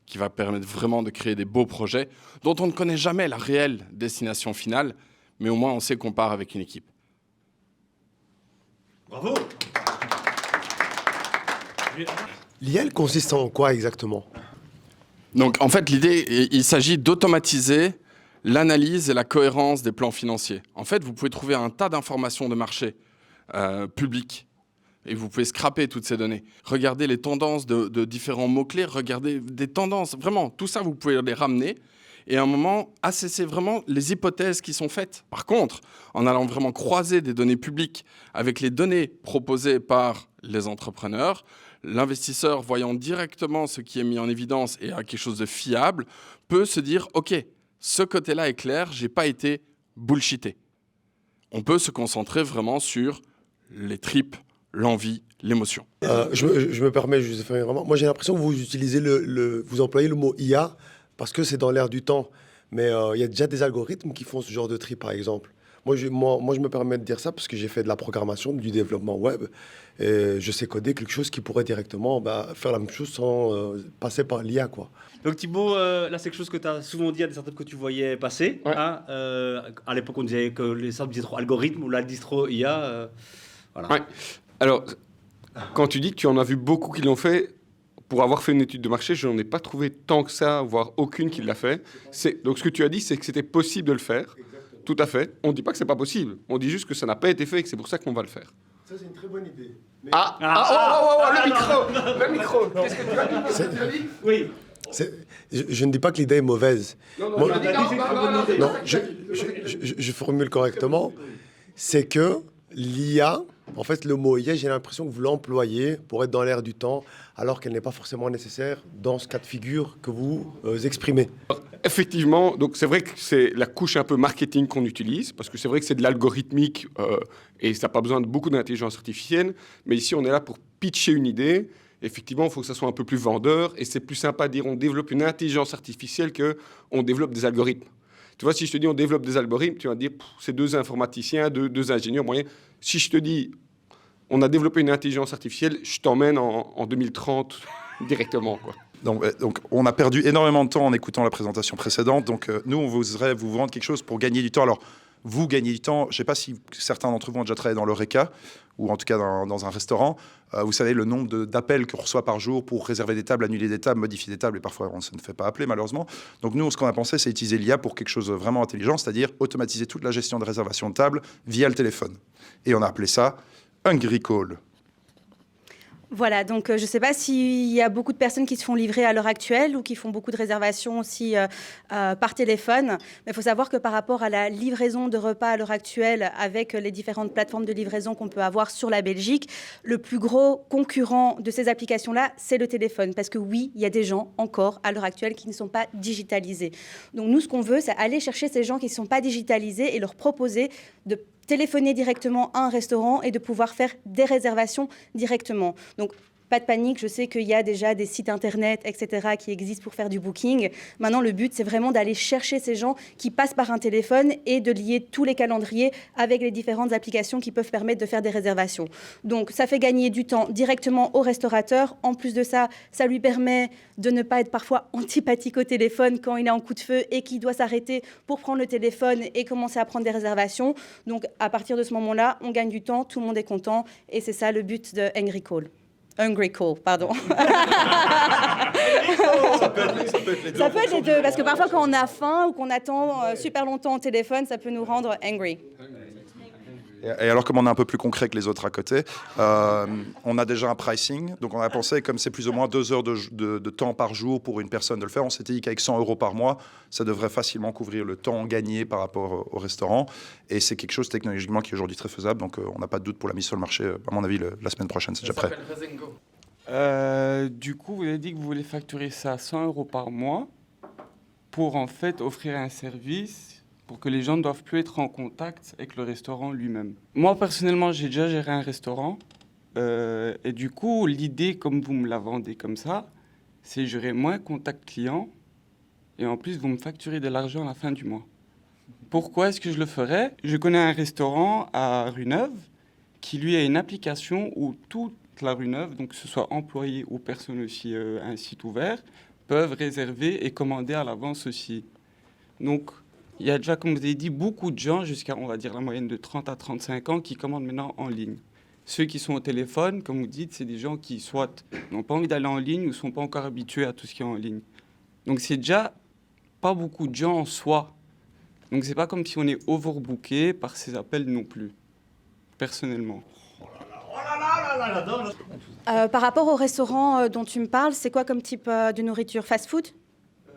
qui va permettre vraiment de créer des beaux projets dont on ne connaît jamais la réelle destination finale, mais au moins on sait qu'on part avec une équipe. Bravo. L'IA, elle consiste en quoi exactement? Donc en fait, l'idée, il s'agit d'automatiser l'analyse et la cohérence des plans financiers. En fait, vous pouvez trouver un tas d'informations de marché publiques et vous pouvez scraper toutes ces données. Regardez les tendances de différents mots-clés, regardez des tendances, vraiment, tout ça, vous pouvez les ramener et à un moment, assesser vraiment les hypothèses qui sont faites. Par contre, en allant vraiment croiser des données publiques avec les données proposées par les entrepreneurs, l'investisseur, voyant directement ce qui est mis en évidence et a quelque chose de fiable, peut se dire « Ok, ce côté-là est clair, j'ai pas été bullshité. » On peut se concentrer vraiment sur les tripes, l'envie, l'émotion. Je me permets juste de faire une remarque. Moi, j'ai l'impression que vous utilisez vous employez le mot IA parce que c'est dans l'air du temps. Mais il y a déjà des algorithmes qui font ce genre de tri, par exemple. Moi, je me permets de dire ça parce que j'ai fait de la programmation, du développement web. Et je sais coder quelque chose qui pourrait directement faire la même chose sans passer par l'IA, quoi. Donc Thibaut, là c'est quelque chose que tu as souvent dit à des startups que tu voyais passer. Ouais. Hein, à l'époque on disait que les startups disaient trop algorithme ou là disent trop IA. Voilà. Ouais. Alors, quand tu dis que tu en as vu beaucoup qui l'ont fait, pour avoir fait une étude de marché, je n'en ai pas trouvé tant que ça, voire aucune qui l'a fait. Donc ce que tu as dit, c'est que c'était possible de le faire. Tout à fait. On ne dit pas que c'est pas possible. On dit juste que ça n'a pas été fait et que c'est pour ça qu'on va le faire. Ça, c'est une très bonne idée. Mais... Le micro. Qu'est-ce que tu as dit? Oui. Je ne dis pas que l'idée est mauvaise. Non, Je formule correctement. C'est que l'IA, en fait, le mot IA, j'ai l'impression que vous l'employez pour être dans l'air du temps, alors qu'elle n'est pas forcément nécessaire dans ce cas de figure que vous exprimez. Effectivement, donc c'est vrai que c'est la couche un peu marketing qu'on utilise, parce que c'est vrai que c'est de l'algorithmique et ça n'a pas besoin de beaucoup d'intelligence artificielle, mais ici on est là pour pitcher une idée. Effectivement, il faut que ça soit un peu plus vendeur et c'est plus sympa de dire on développe une intelligence artificielle qu'on développe des algorithmes. Tu vois, si je te dis on développe des algorithmes, tu vas dire c'est deux informaticiens, deux ingénieurs moyens. Si je te dis on a développé une intelligence artificielle, je t'emmène en 2030 directement, quoi. Donc, on a perdu énormément de temps en écoutant la présentation précédente. Donc, nous, on voudrait vous vendre quelque chose pour gagner du temps. Alors, vous gagnez du temps. Je ne sais pas si certains d'entre vous ont déjà travaillé dans l'Eureka ou en tout cas dans un restaurant. Vous savez le nombre d'appels qu'on reçoit par jour pour réserver des tables, annuler des tables, modifier des tables. Et parfois, on ne se fait pas appeler, malheureusement. Donc, nous, ce qu'on a pensé, c'est utiliser l'IA pour quelque chose de vraiment intelligent, c'est-à-dire automatiser toute la gestion de réservation de tables via le téléphone. Et on a appelé ça Hungry Call. Voilà, donc je ne sais pas s'il y a beaucoup de personnes qui se font livrer à l'heure actuelle ou qui font beaucoup de réservations aussi par téléphone. Mais il faut savoir que par rapport à la livraison de repas à l'heure actuelle, avec les différentes plateformes de livraison qu'on peut avoir sur la Belgique, le plus gros concurrent de ces applications-là, c'est le téléphone. Parce que oui, il y a des gens encore à l'heure actuelle qui ne sont pas digitalisés. Donc nous, ce qu'on veut, c'est aller chercher ces gens qui ne sont pas digitalisés et leur proposer de téléphoner directement à un restaurant et de pouvoir faire des réservations directement. Donc, pas de panique, je sais qu'il y a déjà des sites internet, etc., qui existent pour faire du booking. Maintenant, le but, c'est vraiment d'aller chercher ces gens qui passent par un téléphone et de lier tous les calendriers avec les différentes applications qui peuvent permettre de faire des réservations. Donc, ça fait gagner du temps directement au restaurateur. En plus de ça, ça lui permet de ne pas être parfois antipathique au téléphone quand il est en coup de feu et qu'il doit s'arrêter pour prendre le téléphone et commencer à prendre des réservations. Donc, à partir de ce moment-là, on gagne du temps, tout le monde est content et c'est ça le but de Hungry Call. Hungry Call, pardon. Ça peut être les deux, parce que parfois quand on a faim ou qu'on attend super longtemps au téléphone, ça peut nous rendre angry. Et alors, comme on est un peu plus concret que les autres à côté, on a déjà un pricing. Donc, on a pensé, comme c'est plus ou moins 2 heures de temps par jour pour une personne de le faire, on s'était dit qu'avec 100 € par mois, ça devrait facilement couvrir le temps gagné par rapport au restaurant. Et c'est quelque chose technologiquement qui est aujourd'hui très faisable. Donc, on n'a pas de doute pour la mise sur le marché. À mon avis, la semaine prochaine, c'est déjà prêt. Du coup, vous avez dit que vous voulez facturer ça à 100 € par mois pour en fait offrir un service pour que les gens ne doivent plus être en contact avec le restaurant lui-même. Moi, personnellement, j'ai déjà géré un restaurant. Et du coup, l'idée, comme vous me la vendez comme ça, c'est que j'aurai moins contact client. Et en plus, vous me facturez de l'argent à la fin du mois. Pourquoi est-ce que je le ferais? Je connais un restaurant à Rue-Neuve qui, lui, a une application où toute la Rue-Neuve, donc que ce soit employé ou personne aussi, un site ouvert, peuvent réserver et commander à l'avance aussi. Donc, il y a déjà, comme vous avez dit, beaucoup de gens, jusqu'à, on va dire, la moyenne de 30 à 35 ans, qui commandent maintenant en ligne. Ceux qui sont au téléphone, comme vous dites, c'est des gens qui, soit n'ont pas envie d'aller en ligne ou ne sont pas encore habitués à tout ce qui est en ligne. Donc, c'est déjà pas beaucoup de gens en soi. Donc, c'est pas comme si on est overbooké par ces appels non plus, personnellement. Par rapport au restaurant dont tu me parles, c'est quoi comme type de nourriture? Fast-food? Oui,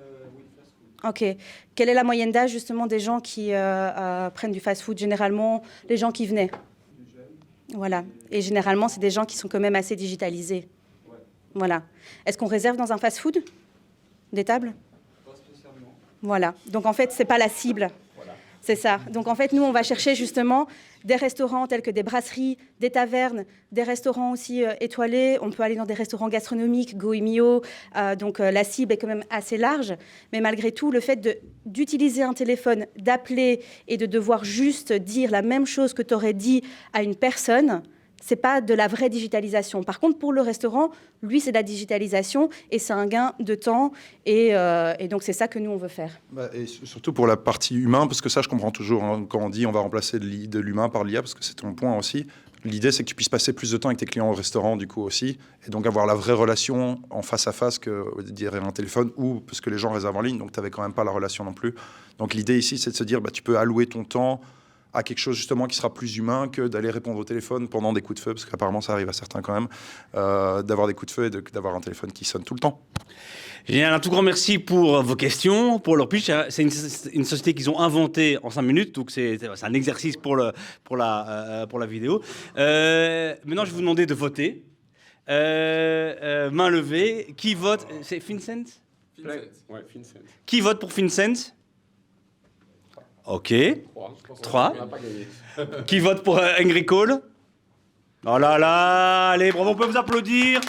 fast-food. Ok. Quelle est la moyenne d'âge justement des gens qui prennent du fast-food? Généralement, les gens qui venaient. Voilà. Et généralement, c'est des gens qui sont quand même assez digitalisés. Ouais. Voilà. Est-ce qu'on réserve dans un fast-food des tables? Pas spécialement. Voilà. Donc en fait, c'est pas la cible. Voilà. C'est ça. Donc en fait, nous, on va chercher justement des restaurants tels que des brasseries, des tavernes, des restaurants aussi étoilés. On peut aller dans des restaurants gastronomiques, Goemio. Donc la cible est quand même assez large. Mais malgré tout, le fait d'utiliser un téléphone, d'appeler et de devoir juste dire la même chose que tu aurais dit à une personne, c'est pas de la vraie digitalisation. Par contre, pour le restaurant, lui, c'est de la digitalisation et c'est un gain de temps. Et donc, c'est ça que nous, on veut faire. Et surtout pour la partie humain, parce que ça, je comprends toujours, hein, quand on dit on va remplacer de l'humain par l'IA, parce que c'est ton point aussi. L'idée, c'est que tu puisses passer plus de temps avec tes clients au restaurant, du coup, aussi, et donc avoir la vraie relation en face à face que dire un téléphone, ou parce que les gens réservent en ligne, donc tu n'avais quand même pas la relation non plus. Donc l'idée ici, c'est de se dire, tu peux allouer ton temps à quelque chose justement qui sera plus humain que d'aller répondre au téléphone pendant des coups de feu, parce qu'apparemment ça arrive à certains quand même, d'avoir des coups de feu et d'avoir un téléphone qui sonne tout le temps. Génial, un tout grand merci pour vos questions, pour leur pitch. C'est une société qu'ils ont inventée en 5 minutes, donc c'est un exercice pour la vidéo. Maintenant, je vais vous demander de voter. Main levée. Qui vote? C'est Fincent? Ouais, Fincent. Qui vote pour Fincent? Ok. 3. Qui vote pour Angry Call? Oh là là, allez, bravo, on peut vous applaudir.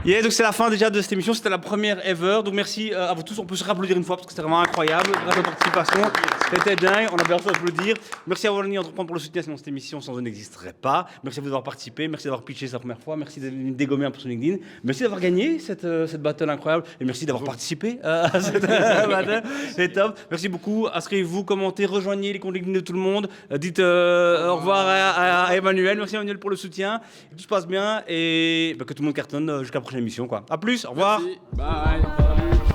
Yeah, donc c'est la fin déjà de cette émission, c'était la première ever, donc merci à vous tous, on peut se réapplaudir une fois parce que c'était vraiment incroyable, grâce à votre participation, c'était dingue, on a bien reçu d'applaudir. Merci à Wallonie Entreprendre pour le soutien, sinon cette émission sans eux n'existerait pas. Merci à vous d'avoir participé, merci d'avoir pitché sa première fois, merci d'être venu dégommer un peu sur LinkedIn, merci d'avoir gagné cette battle incroyable, et merci d'avoir participé à cette battle, c'est top. Merci beaucoup, inscrivez-vous, commentez, rejoignez les comptes LinkedIn de tout le monde, dites au revoir à Emmanuel, merci Emmanuel pour le soutien, que tout se passe bien, et que tout le monde cartonne jusqu'à la prochaine émission, quoi. À plus, au revoir. Merci. Bye. Salut.